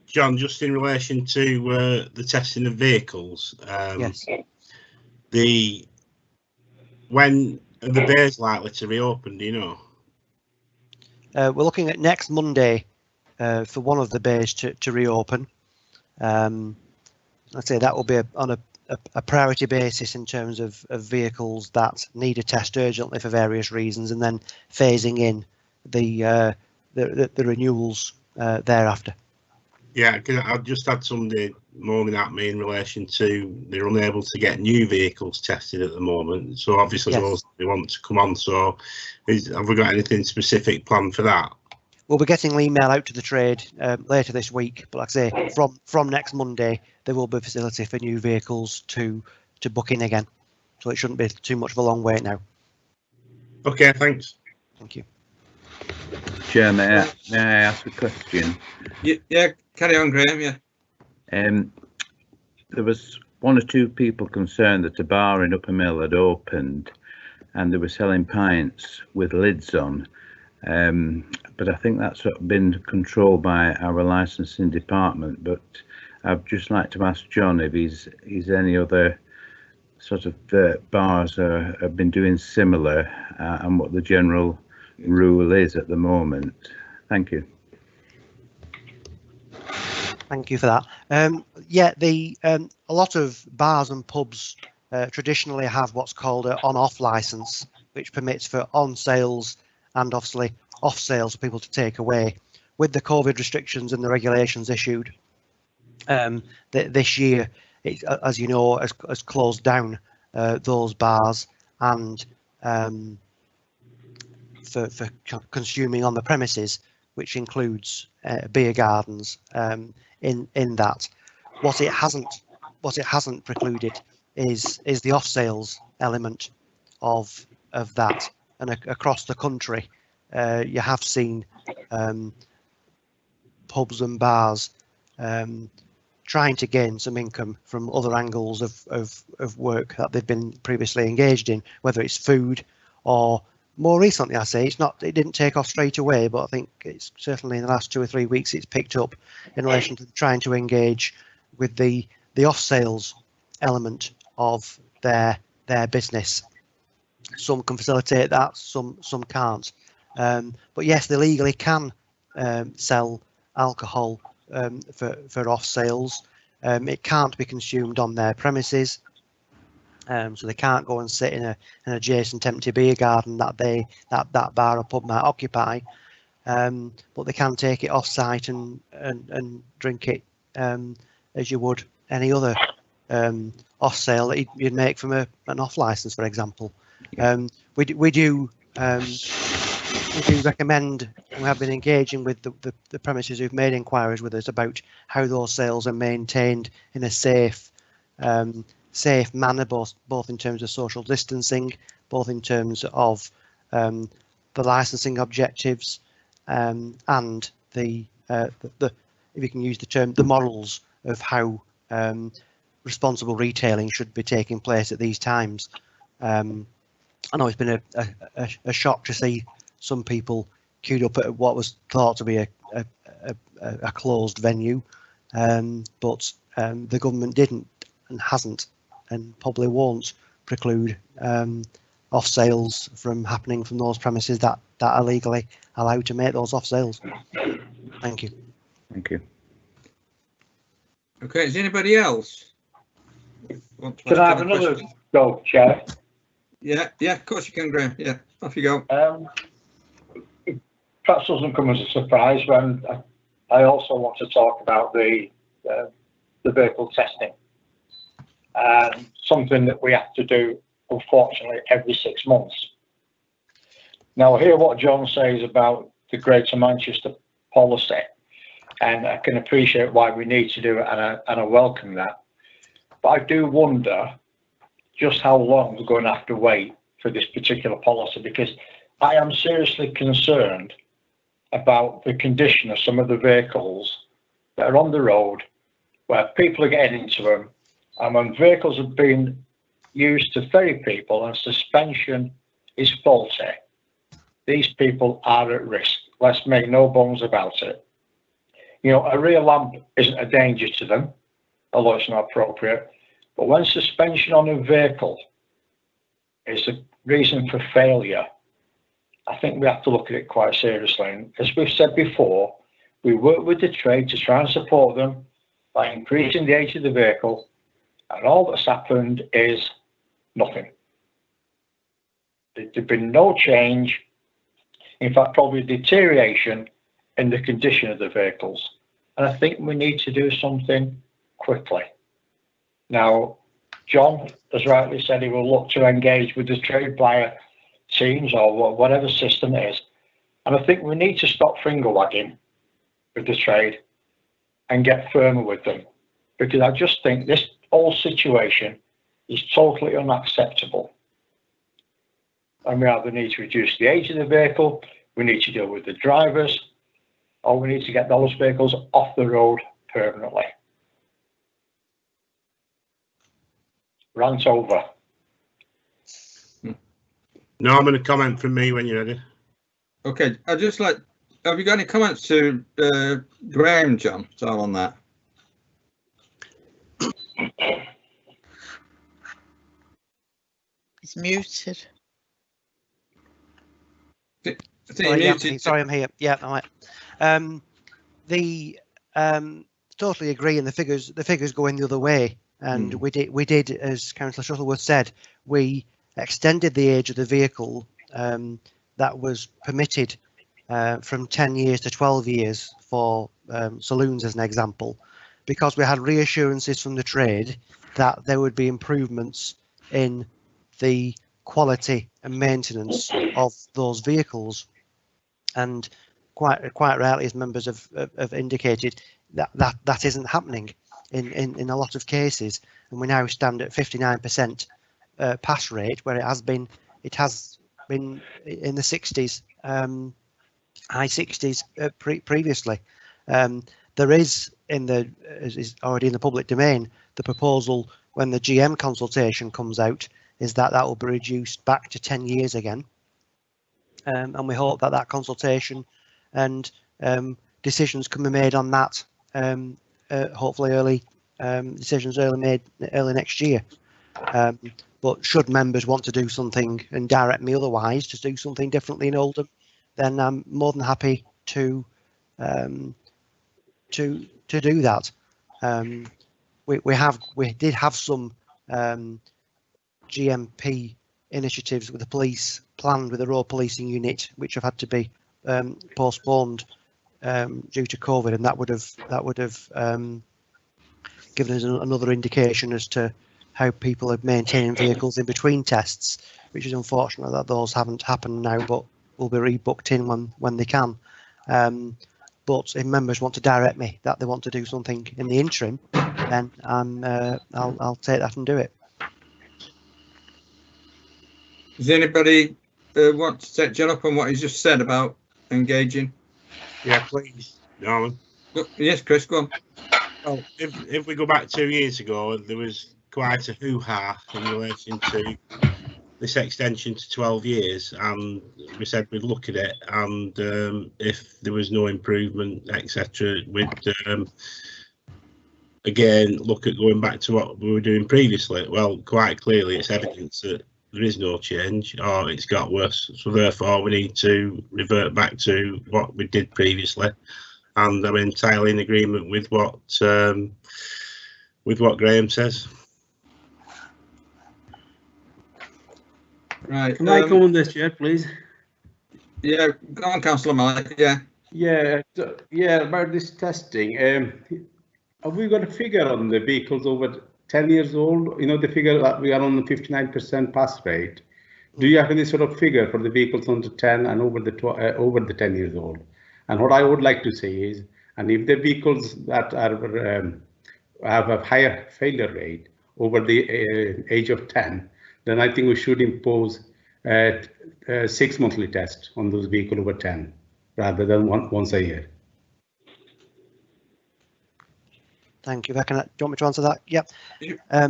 John, just in relation to the testing of vehicles. Yes. When are the bays likely to reopen? Do you know? We're looking at next Monday for one of the bays to reopen. I'd say that will be on a priority basis in terms of vehicles that need a test urgently for various reasons, and then phasing in the renewals thereafter. Yeah, because I've just had somebody moaning at me in relation to they're unable to get new vehicles tested at the moment. So obviously those they want to come on. So have we got anything specific planned for that? We'll be getting an email out to the trade later this week, but like I say, from next Monday there will be a facility for new vehicles to book in again. So it shouldn't be too much of a long wait now. Okay, thanks. Thank you. Chair, may I ask a question? Yeah, carry on, Graham. Yeah. There was one or two people concerned that a bar in Upper Mill had opened and they were selling pints with lids on. But I think that's been controlled by our licensing department. But I'd just like to ask John if he's any other sort of bars have been doing similar and what the general rule is at the moment. Thank you. Thank you for that. Yeah, a lot of bars and pubs traditionally have what's called an on-off license, which permits for on sales and obviously off sales for people to take away. With the COVID restrictions and the regulations issued this year, it, as you know, has closed down those bars and for consuming on the premises, which includes beer gardens. In that, what it hasn't precluded is the off sales element of that, and across the country you have seen pubs and bars trying to gain some income from other angles of work that they've been previously engaged in, whether it's food or more recently, I say it didn't take off straight away, but I think it's certainly in the last 2 or 3 weeks it's picked up in relation to trying to engage with the off sales element of their business. Some can facilitate that, some can't. But yes, they legally can sell alcohol for off sales. It can't be consumed on their premises. So they can't go and sit in an adjacent empty beer garden that that bar or pub might occupy, but they can take it off site and drink it as you would any other off sale that you'd make from an off license, for example. We do recommend, and we have been engaging with the premises who've made inquiries with us about how those sales are maintained in a safe manner, both in terms of social distancing, both in terms of the licensing objectives, and the if you can use the term, the morals of how responsible retailing should be taking place at these times. I know it's been a shock to see some people queued up at what was thought to be a closed venue, but the government didn't and hasn't and probably won't preclude off sales from happening from those premises that are legally allowed to make those off sales. Thank you. Thank you. Okay, is anybody else? Can I have another go, Chair? Yeah, of course you can, Graham. Yeah, off you go. Perhaps doesn't come as a surprise when I also want to talk about the vehicle testing. Something that we have to do, unfortunately, every 6 months. Now, I hear what John says about the Greater Manchester policy, and I can appreciate why we need to do it, and I welcome that. But I do wonder just how long we're going to have to wait for this particular policy, because I am seriously concerned about the condition of some of the vehicles that are on the road where people are getting into them, and when vehicles have been used to ferry people and suspension is faulty, these people are at risk. Let's make no bones about it. You know, a rear lamp isn't a danger to them, although it's not appropriate. But when suspension on a vehicle is a reason for failure, I think we have to look at it quite seriously. And as we've said before, we work with the trade to try and support them by increasing the age of the vehicle, and all that's happened is nothing. There's been no change, in fact, probably deterioration in the condition of the vehicles. And I think we need to do something quickly. Now, John has rightly said he will look to engage with the trade buyer teams or whatever system it is. And I think we need to stop finger wagging with the trade and get firmer with them, because I just think this whole situation is totally unacceptable. And we either need to reduce the age of the vehicle, we need to deal with the drivers, or we need to get those vehicles off the road permanently. Rant over. No, I'm going to comment from me when you're ready. Okay, I'd just like, have you got any comments to Graham, John, on that? He's muted. Sorry, I'm here. Yeah, all right. Totally agree, and the figures going the other way. And we did, as Councillor Shuttleworth said, we extended the age of the vehicle that was permitted from 10 years to 12 years for saloons, as an example, because we had reassurances from the trade that there would be improvements in the quality and maintenance of those vehicles. And quite rightly, as members have indicated, that isn't happening in a lot of cases, and we now stand at 59% pass rate, where it has been in the 60s, high 60s previously. There is is already in the public domain, the proposal when the GM consultation comes out is that will be reduced back to 10 years again, and we hope that consultation and decisions can be made on that, hopefully early next year. But should members want to do something and direct me otherwise to do something differently in Oldham, then I'm more than happy to do that. We did have some GMP initiatives with the police planned with the road policing unit, which have had to be postponed due to COVID, and that would have given us another indication as to how people are maintaining vehicles in between tests, which is unfortunate that those haven't happened now, but will be rebooked in when they can. But if members want to direct me that they want to do something in the interim, then I'll take that and do it. Does anybody want to take John up on what he's just said about engaging? Yeah, please, Norman. Yes, Chris, go on. Well, if we go back 2 years ago, there was quite a hoo-ha in relation to this extension to 12 years, and we said we'd look at it, and if there was no improvement, etc., we'd again look at going back to what we were doing previously. Well, quite clearly it's evidence that there is no change, or it's got worse, so therefore we need to revert back to what we did previously. And I'm entirely in agreement with what Graham says. Right. Can I come on this, Chair, please? Yeah, go on, Councillor Malik. Yeah. Yeah, about this testing. Have we got a figure on the vehicles over 10 years old? You know, the figure that we are on the 59% pass rate. Do you have any sort of figure for the vehicles under 10 and over the 10 years old? And what I would like to say is, and if the vehicles that are have a higher failure rate over the age of 10, then I think we should impose 6 monthly tests on those vehicles over 10, rather than once a year. Thank you. Do you want me to answer that? Yep.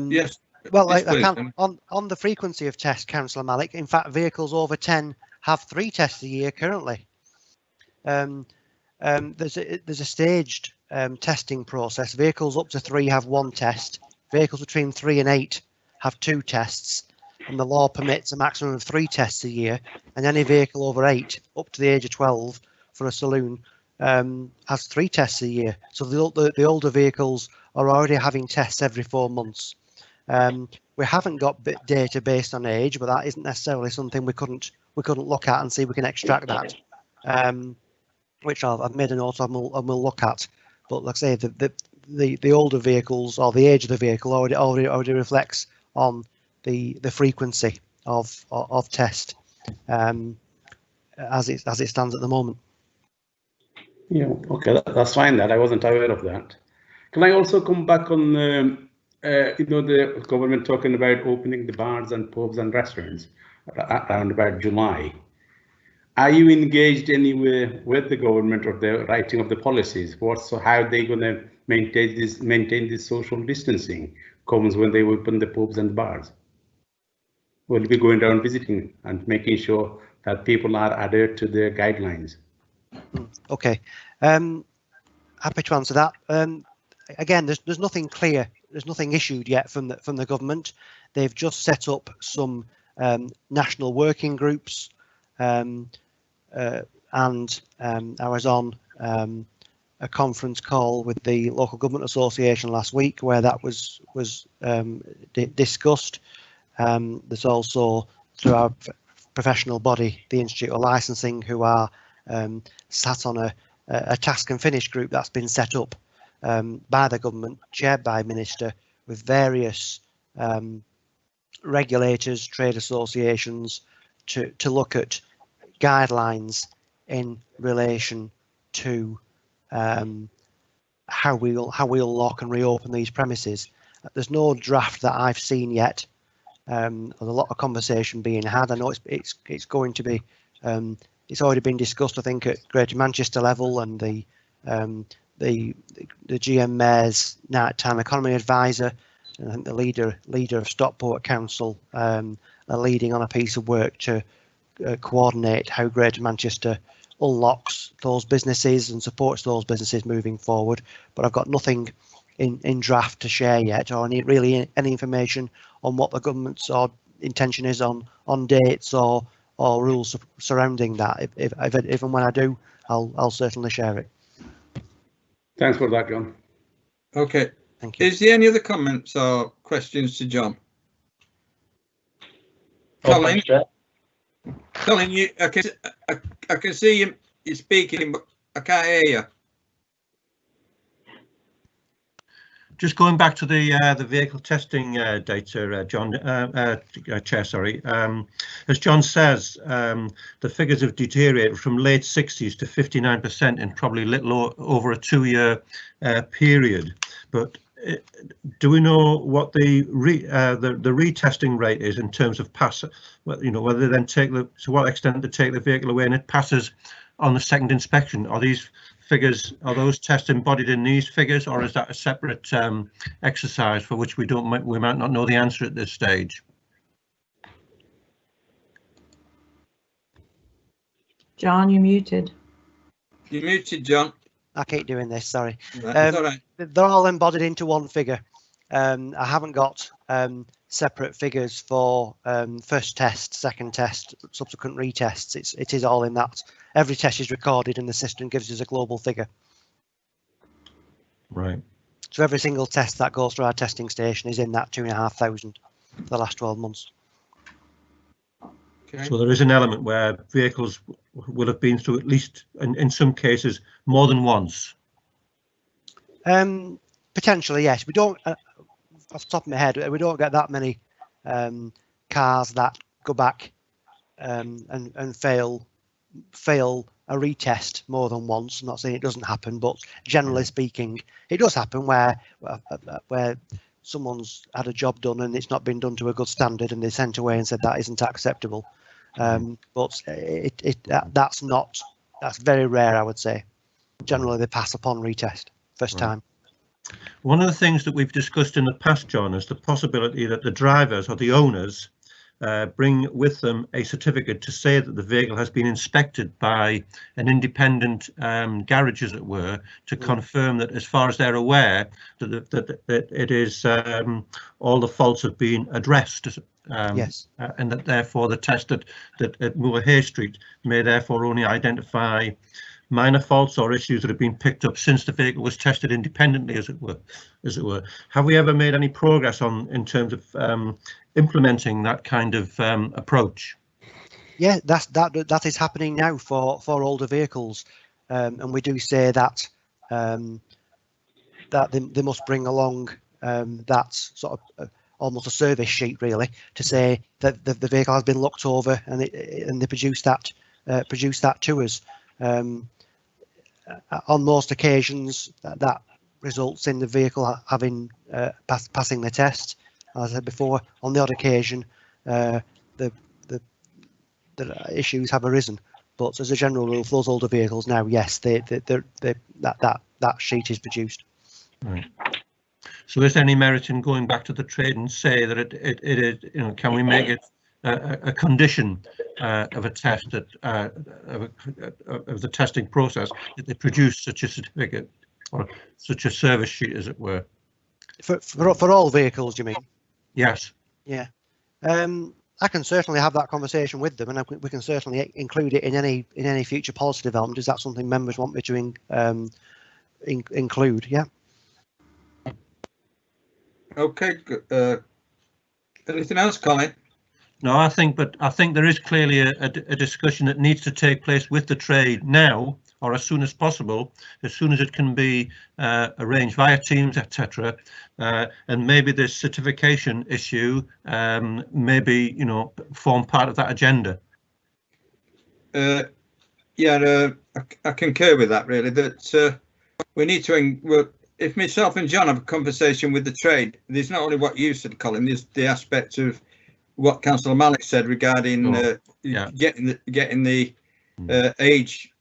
Yes. Well, yes, I can on the frequency of tests, Councillor Malik. In fact, vehicles over 10 have 3 tests a year currently. There's a staged testing process. Vehicles up to 3 have 1 test. Vehicles between 3 and 8 have 2 tests, and the law permits a maximum of 3 tests a year. And any vehicle over 8, up to the age of 12, for a saloon, has 3 tests a year. So the older vehicles are already having tests every 4 months. We haven't got data based on age, but that isn't necessarily something we couldn't look at and see if we can extract that. Which I've made a note of and we'll look at. But like I say, the older vehicles or the age of the vehicle already reflects on the frequency of test as it stands at the moment. Yeah, okay, that's fine. That I wasn't aware of that. Can I also come back on the government talking about opening the bars and pubs and restaurants around about July? Are you engaged anywhere with the government or the writing of the policies? How are they going to maintain this social distancing comes when they open the pubs and bars? Will be going down visiting and making sure that people are adhered to the guidelines. Okay, happy to answer that. Again, there's nothing clear. There's nothing issued yet from the government. They've just set up some national working groups. I was on a conference call with the Local Government Association last week where that was discussed. There's also, through our professional body, the Institute of Licensing, who are sat on a task and finish group that's been set up by the government, chaired by Minister, with various regulators, trade associations, to look at guidelines in relation to how we'll lock and reopen these premises. There's no draft that I've seen yet. There's a lot of conversation being had. I know it's going to be. It's already been discussed, I think, at Greater Manchester level, and the GM Mayor's nighttime economy advisor, and I think the leader of Stockport Council are leading on a piece of work to coordinate how Greater Manchester unlocks those businesses and supports those businesses moving forward. But I've got nothing in draft to share yet, or any information on what the government's intention is on dates or rules surrounding that. If and when I do, I'll certainly share it. Thanks for that, John. Okay. Thank you. Is there any other comments or questions to John? Colin, Colin, I can see you speaking, but I can't hear you. Just going back to the vehicle testing data, John, Chair, sorry. As John says, the figures have deteriorated from late 60s to 59% in probably a little over a 2-year period. But do we know what the retesting rate is in terms of pass? You know, whether they then to what extent they take the vehicle away and it passes on the second inspection? Are these figures, are those tests embodied in these figures, or is that a separate exercise for which we might not know the answer at this stage? John, you're muted. You're muted, John. I keep doing this, sorry. That's all right. They're all embodied into one figure. I haven't got separate figures for first test, second test, subsequent retests. It is all in that. Every test is recorded and the system gives us a global figure. Right. So every single test that goes through our testing station is in that 2,500 for the last 12 months. Okay. So there is an element where vehicles will have been through at least, in some cases, more than once. Potentially, yes. We don't, off the top of my head, we don't get that many cars that go back and fail a retest more than once. I'm not saying it doesn't happen, but generally speaking, it does happen where someone's had a job done and it's not been done to a good standard and they sent away and said that isn't acceptable. But that's very rare, I would say. Generally, they pass upon retest first time. One of the things that we've discussed in the past, John, is the possibility that the drivers or the owners bring with them a certificate to say that the vehicle has been inspected by an independent garage, as it were, to confirm that, as far as they're aware, that it is all the faults have been addressed. Yes. And that therefore the test at Moor Hay Street may therefore only identify minor faults or issues that have been picked up since the vehicle was tested independently, as it were. Have we ever made any progress in terms of implementing that kind of approach? Yeah, that is happening now for older vehicles, and we do say that that they must bring along that sort of almost a service sheet, really, to say that the vehicle has been looked over and they produce that to us. On most occasions, that results in the vehicle having passing the test. As I said before, on the odd occasion, the issues have arisen. But as a general rule, for those older vehicles now, yes, that sheet is produced. Right. So, is there any merit in going back to the trade and say that it is, you know, can we make it a condition of a test that of the testing process that they produce such a certificate or such a service sheet, as it were? For all vehicles, you mean? Yes. Yeah. I can certainly have that conversation with them, and we can certainly include it in any future policy development. Is that something members want me to include? Yeah. Okay. Anything else, Colin? No, I think there is clearly a discussion that needs to take place with the trade now, or as soon as possible, as soon as it can be arranged via Teams, etc. And maybe this certification issue maybe, you know, form part of that agenda. Yeah, I concur with that, really, that we need to, if myself and John have a conversation with the trade, there's not only what you said, Colin, there's the aspect of what Councillor Malik said regarding getting the age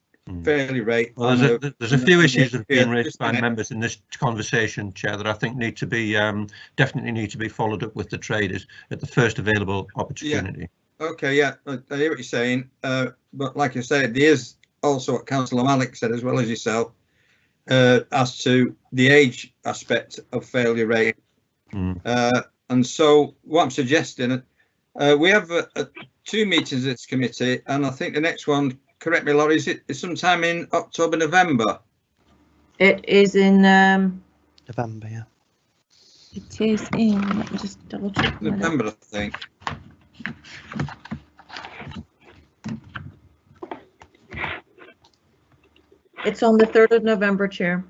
failure rate. Well, there's a few issues that have been raised by members in this conversation, Chair, that I think need to be definitely need to be followed up with the traders at the first available opportunity. Yeah. Okay, yeah, I hear what you're saying, but like I said, there is also what Councillor Malik said, as well as yourself, as to the age aspect of failure rate. And so what I'm suggesting, we have 2 meetings of this committee, and I think the next one, correct me, Laurie, is sometime in October, November? It is in November, yeah. It is in, let me just double check. November, I think. It's on the 3rd of November, Chair.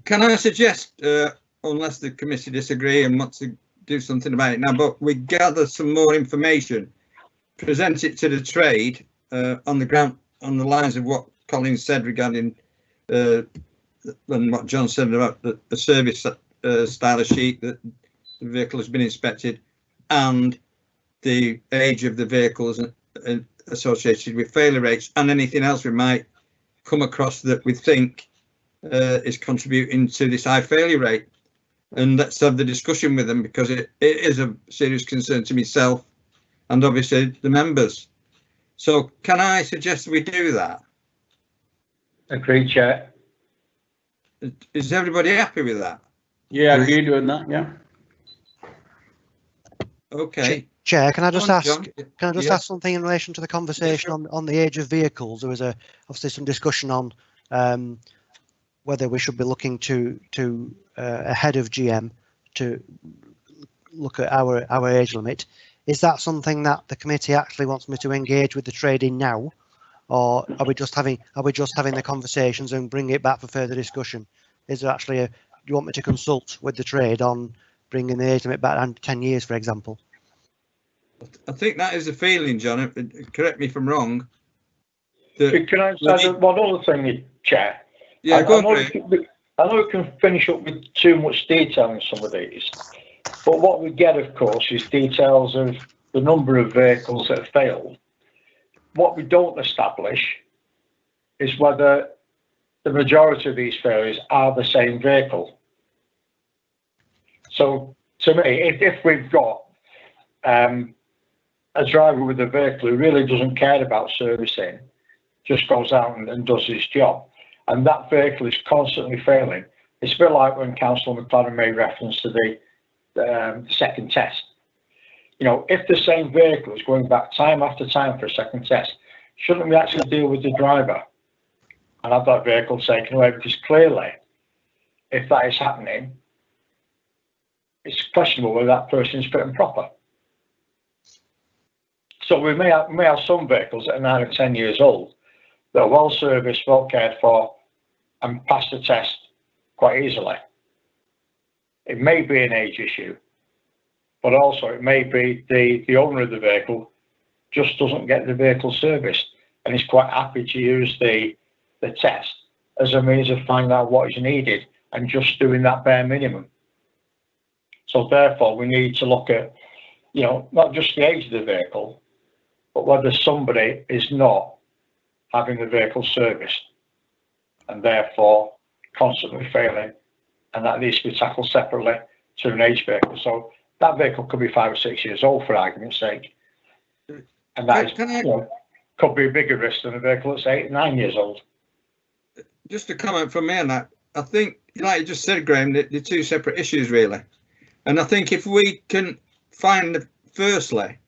Can I suggest, unless the committee disagree and want to do something about it now, but we gather some more information, present it to the trade on the ground, on the lines of what Colin said regarding and what John said about the service style sheet, that the vehicle has been inspected, and the age of the vehicles associated with failure rates, and anything else we might come across that we think is contributing to this high failure rate. And let's have the discussion with them, because it is a serious concern to myself and obviously the members. So can I suggest we do that? Agreed, Chair. Is everybody happy with that? Yeah, agreed with that. Yeah. Okay. Chair, can I just ask? John. Can I just Yeah. ask something in relation to the conversation on the age of vehicles? There was obviously some discussion on whether we should be looking to ahead of GM to look at our age limit. Is that something that the committee actually wants me to engage with the trade in now, or are we just having the conversations and bring it back for further discussion? Is there actually do you want me to consult with the trade on bringing the age limit back down to 10 years, for example? I think that is the feeling, John. Correct me if I'm wrong. Can I say one other thing, Chair? Yeah, go on, I know we can finish up with too much detail in some of these, but what we get, of course, is details of the number of vehicles that have failed. What we don't establish is whether the majority of these failures are the same vehicle. So, to me, if we've got a driver with a vehicle who really doesn't care about servicing, just goes out and does his job, and that vehicle is constantly failing, it's a bit like when Councillor McLaren made reference to the second test. You know, if the same vehicle is going back time after time for a second test, shouldn't we actually deal with the driver and have that vehicle taken away? Because clearly, if that is happening, it's questionable whether that person is fit and proper. So we may have some vehicles that are 9 or 10 years old that are well serviced, well cared for, and pass the test quite easily. It may be an age issue, but also it may be the owner of the vehicle just doesn't get the vehicle serviced and is quite happy to use the test as a means of finding out what is needed and just doing that bare minimum. So therefore, we need to look at, you know, not just the age of the vehicle, but whether somebody is not having the vehicle serviced and therefore constantly failing, and that needs to be tackled separately to an age vehicle. So that vehicle could be 5 or 6 years old, for argument's sake, and that could be a bigger risk than a vehicle that's 8 or 9 years old. Just a comment from me on that. I think, like you just said, Graham, they're two separate issues, really. And I think if we can find, firstly,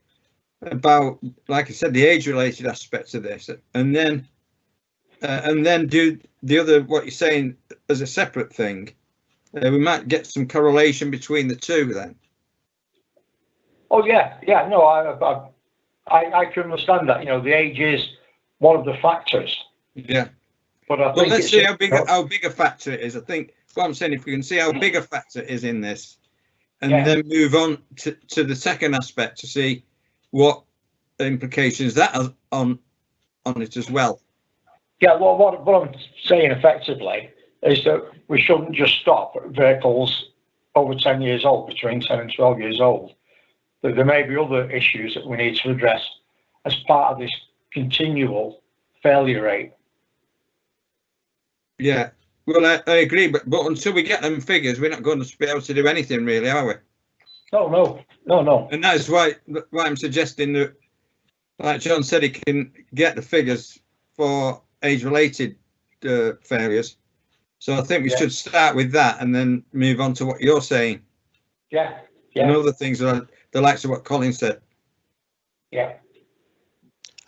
about, like I said, the age-related aspects of this, and then do the other, what you're saying, as a separate thing, we might get some correlation between the two then. Oh yeah, no, I can understand that. You know, the age is one of the factors. Yeah. But I think well, let's see how big a factor it is. I think what I'm saying, if we can see how big a factor it is in this, and then move on to the second aspect to see what implications that has on it as well. Yeah, well, what I'm saying effectively is that we shouldn't just stop at vehicles over 10 years old, between 10 and 12 years old. That there may be other issues that we need to address as part of this continual failure rate. Yeah, well, I agree, but until we get them figures, we're not going to be able to do anything really, are we? No. And that's why I'm suggesting that, like John said, he can get the figures for age-related failures. So I think we should start with that and then move on to what you're saying. Yeah. And other things are the likes of what Colin said. Yeah.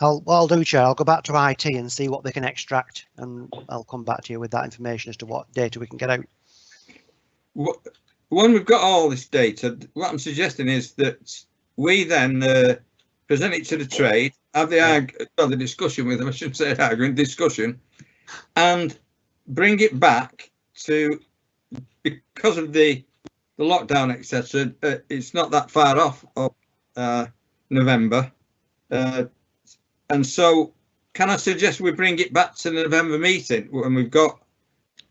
What I'll do, Chair, I'll go back to IT and see what they can extract, and I'll come back to you with that information as to what data we can get out. When we've got all this data, what I'm suggesting is that we then present it to the trade, have the discussion with them. I shouldn't say argument, discussion, and bring it back to, because of the lockdown, etc. It's not that far off of November, and so can I suggest we bring it back to the November meeting when we've got,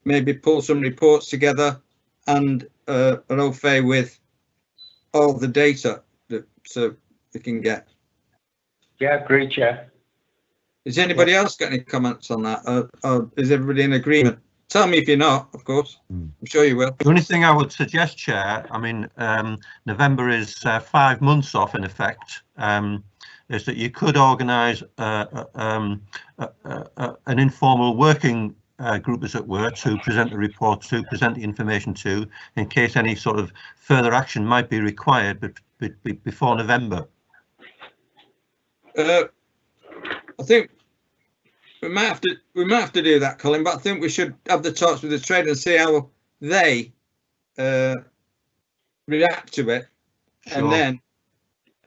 maybe pull some reports together and are au fait with all the data that so we can get. Yeah, agree, Chair. Has anybody else got any comments on that, or is everybody in agreement? Tell me if you're not, of course. I'm sure you will. The only thing I would suggest, Chair, I mean, November is 5 months off in effect, is that you could organise an informal working group, as it were, to present the report to, present the information to, in case any sort of further action might be required before November. I think we might have to do that, Colin, but I think we should have the talks with the trade and see how they react to it, Sure.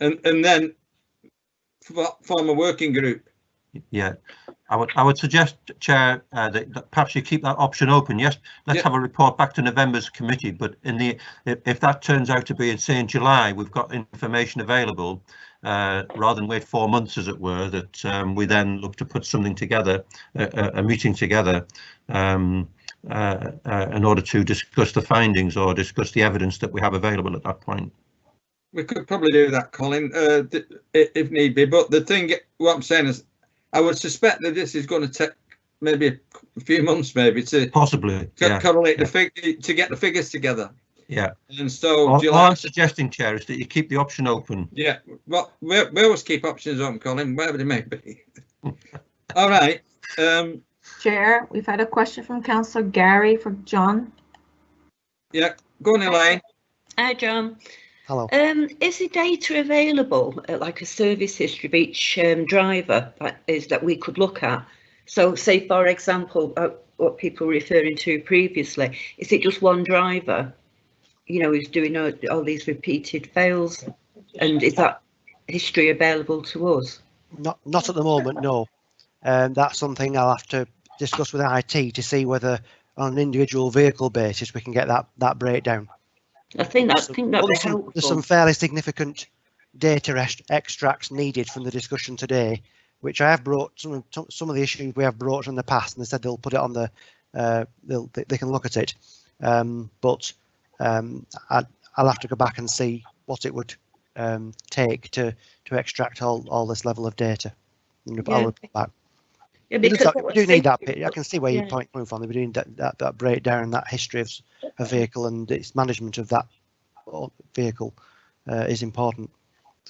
and then form a working group. Yeah, I would suggest, Chair, that perhaps you keep that option open. Yes, let's have a report back to November's committee, but if that turns out to be, say, in July, we've got information available, rather than wait 4 months, as it were, that we then look to put something together, a meeting together, in order to discuss the findings or discuss the evidence that we have available at that point. We could probably do that, Colin, if need be. But the thing, what I'm saying is, I would suspect that this is going to take maybe a few months, maybe to possibly correlate to get the figures together. Yeah. And so all I'm suggesting, Chair, is that you keep the option open. Yeah. Well, we always keep options open, Colin, wherever they may be. All right. Chair, we've had a question from Councillor Gary for John. Yeah, go on, Elaine. Hi, John. Hello. Is the data available, like a service history of each driver that we could look at? So, say, for example, what people were referring to previously, is it just one driver, you know, who's doing all these repeated fails, and is that history available to us? Not at the moment, no. That's something I'll have to discuss with IT to see whether on an individual vehicle basis we can get that breakdown. I think that'd be helpful. There's some fairly significant data extracts needed from the discussion today, which I have brought some of the issues we have brought in the past, and they said they'll put it on the they can look at it, but I'll have to go back and see what it would take to extract all this level of data. I'll report back. Yeah, because we do need that bit. I can see where your point coming from. We're doing that breakdown, that history of a vehicle and its management of that vehicle is important.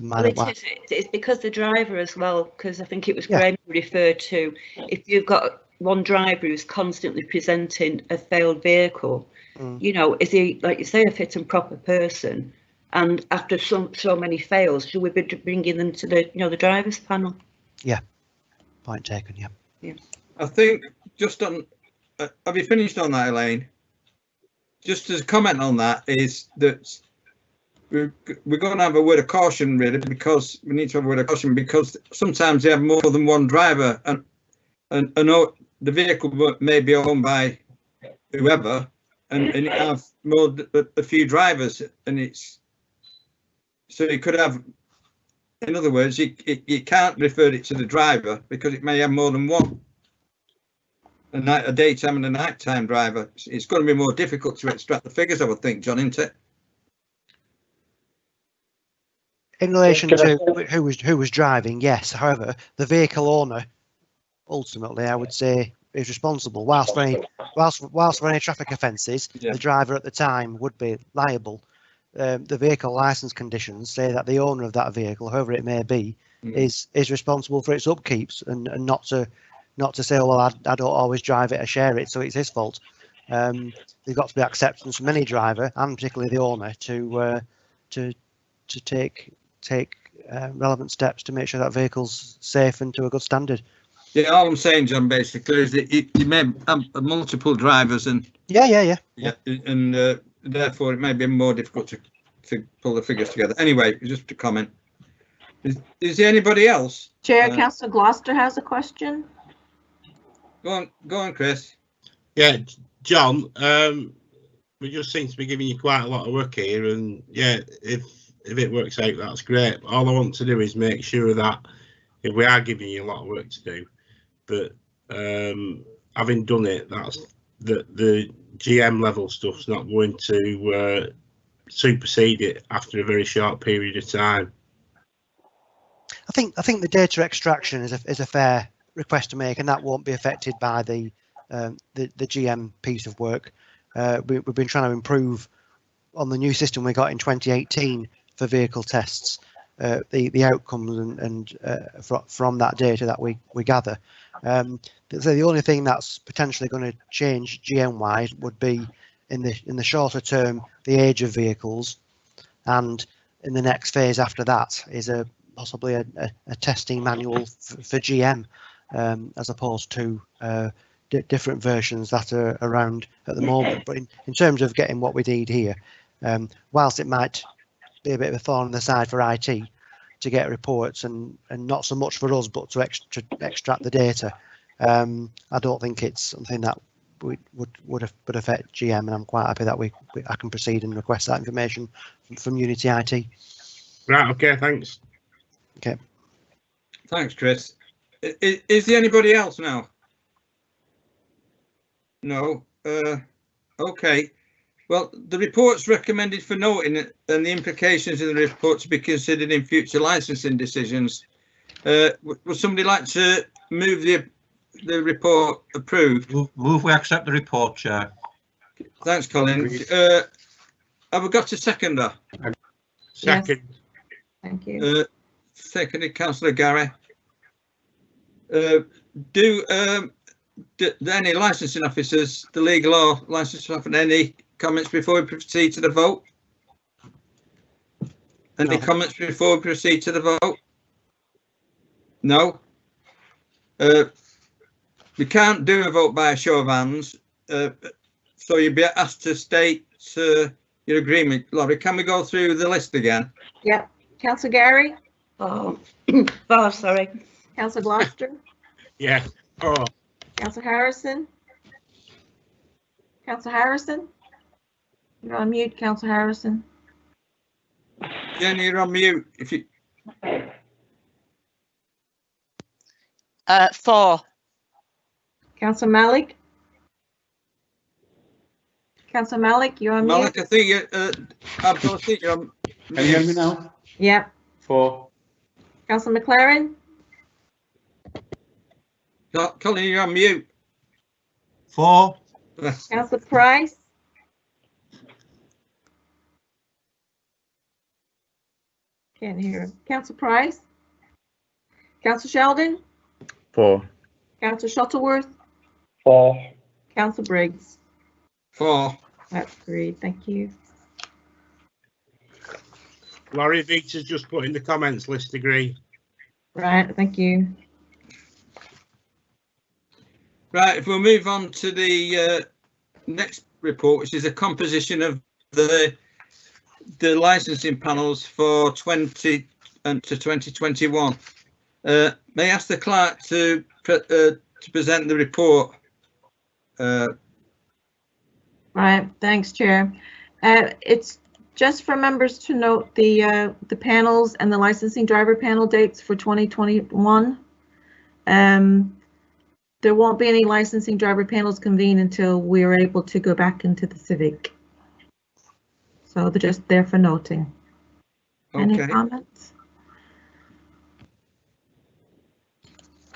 Well, it's because the driver as well, because I think it was Graham who referred to, if you've got one driver who's constantly presenting a failed vehicle, you know, is he, like you say, a fit and proper person? And after so many fails, should we be bringing them to the, you know, the drivers panel? Yeah, point taken. Yeah. I think just on, have you finished on that, Elaine? Just as a comment on that is that we're going to have a word of caution, really, because we need to have a word of caution because sometimes they have more than one driver, and the vehicle may be owned by whoever, and it have a few drivers, and it's so you could have. In other words, you can't refer it to the driver because it may have more than one. A daytime and a nighttime driver. It's going to be more difficult to extract the figures, I would think, John, isn't it? In relation to who was driving, yes. However, the vehicle owner, ultimately, I would say, is responsible. Whilst for any traffic offences, the driver at the time would be liable. The vehicle licence conditions say that the owner of that vehicle, whoever it may be, is responsible for its upkeeps and not to say, oh, well, I don't always drive it or share it, so it's his fault. There's got to be acceptance from any driver, and particularly the owner, to take relevant steps to make sure that vehicle's safe and to a good standard. Yeah, all I'm saying, John, basically, is that you may have multiple drivers, and and therefore it may be more difficult to pull the figures together. Anyway, just a comment. Is there anybody else? Chair, Councillor Gloucester has a question. Go on, Chris. Yeah, John, we just seem to be giving you quite a lot of work here, and yeah, if it works out, that's great. All I want to do is make sure that if we are giving you a lot of work to do, but having done it, that's the GM level stuff's not going to supersede it after a very short period of time. I think the data extraction is a fair request to make, and that won't be affected by the GM piece of work. We've been trying to improve on the new system we got in 2018 for vehicle tests, the outcomes and from that data that we gather. So the only thing that's potentially going to change GM wise would be in the shorter term the age of vehicles, and in the next phase after that is possibly a testing manual for GM, as opposed to different versions that are around at the moment. But in terms of getting what we need here, whilst it might be a bit of a thorn in the side for IT to get reports and not so much for us, but to extract the data, I don't think it's something that would affect GM, and I'm quite happy that I can proceed and request that information from Unity IT. Right. Okay. Thanks. Okay. Thanks, Chris. Is there anybody else now? No. Okay. Well, the report's recommended for noting and the implications of the report to be considered in future licensing decisions. Would somebody like to move the report approved? Move we accept the report, Chair. Thanks, Colin. Have we got a seconder? Second. Yes. Thank you. Seconded, Councillor Gary. Do any licensing officers, the legal or licensing officer, any comments before we proceed to the vote? Any comments before we proceed to the vote? No. We can't do a vote by a show of hands, so you'll be asked to state your agreement. Laurie, can we go through the list again? Yep. Councillor Gary? Oh, sorry. Councillor Gloucester? Yeah. Oh. Councillor Harrison? Councillor Harrison? You're on mute, Councillor Harrison. Jenny, you're on mute. If you 4. Councillor Malik? Councillor Malik, you're on Malik, mute. I think I think you're on. Can you hear me now? Yep. 4. Councillor McLaren? Colin, you're on mute. 4. Councillor Price? Can't hear him. Councillor Price? Councillor Sheldon? 4. Councillor Shuttleworth? 4. Councillor Briggs? 4. That's agreed. Thank you. Laurie Vita's just put in the comments list agree. Right, thank you. Right, if we'll move on to the next report, which is a composition of the licensing panels for 20 and to 2021. May I ask the clerk to present the report? Right, thanks, Chair. It's just for members to note the panels and the licensing driver panel dates for 2021. There won't be any licensing driver panels convened until we're able to go back into the civic. So they're just there for noting. Any Okay. comments?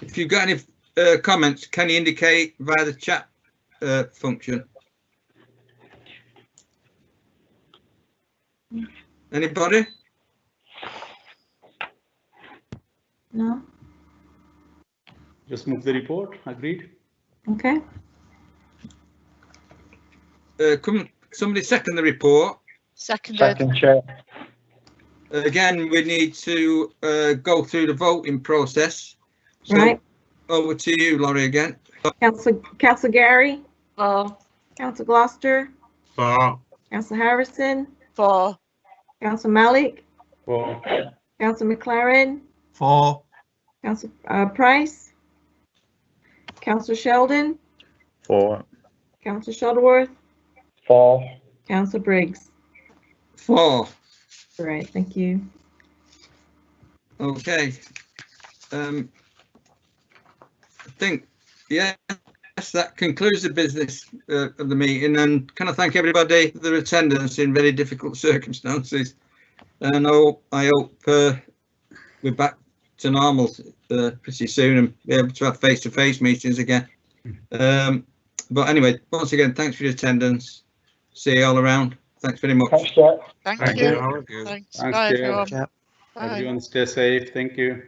If you've got any comments, can you indicate via the chat function? Anybody? No? Just move the report. Agreed. Okay. Can somebody second the report? Seconded. Second, Chair. Again, we need to go through the voting process. So Right. over to you, Laurie, again. Councillor Gary? 4. Councillor Gloucester? 4. Councillor Harrison? 4. Councillor Malik? 4. Councillor McLaren? 4. Councillor Price? Councillor Sheldon, 4. Councillor Shuttleworth, 4. Councillor Briggs. 4. Right, thank you. Okay. I think, yes, that concludes the business of the meeting, and can I thank everybody for their attendance in very difficult circumstances. And I hope we're back to normal pretty soon and be able to have face-to-face meetings again. But anyway, once again, thanks for your attendance. See you all around. Thanks very much. Thanks, Chair. Thank Thank you. you. Thanks. Thanks, Bye, Chair. everyone. Bye. Everyone stay safe. Thank you.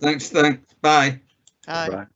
Thanks. Bye. Bye. Bye.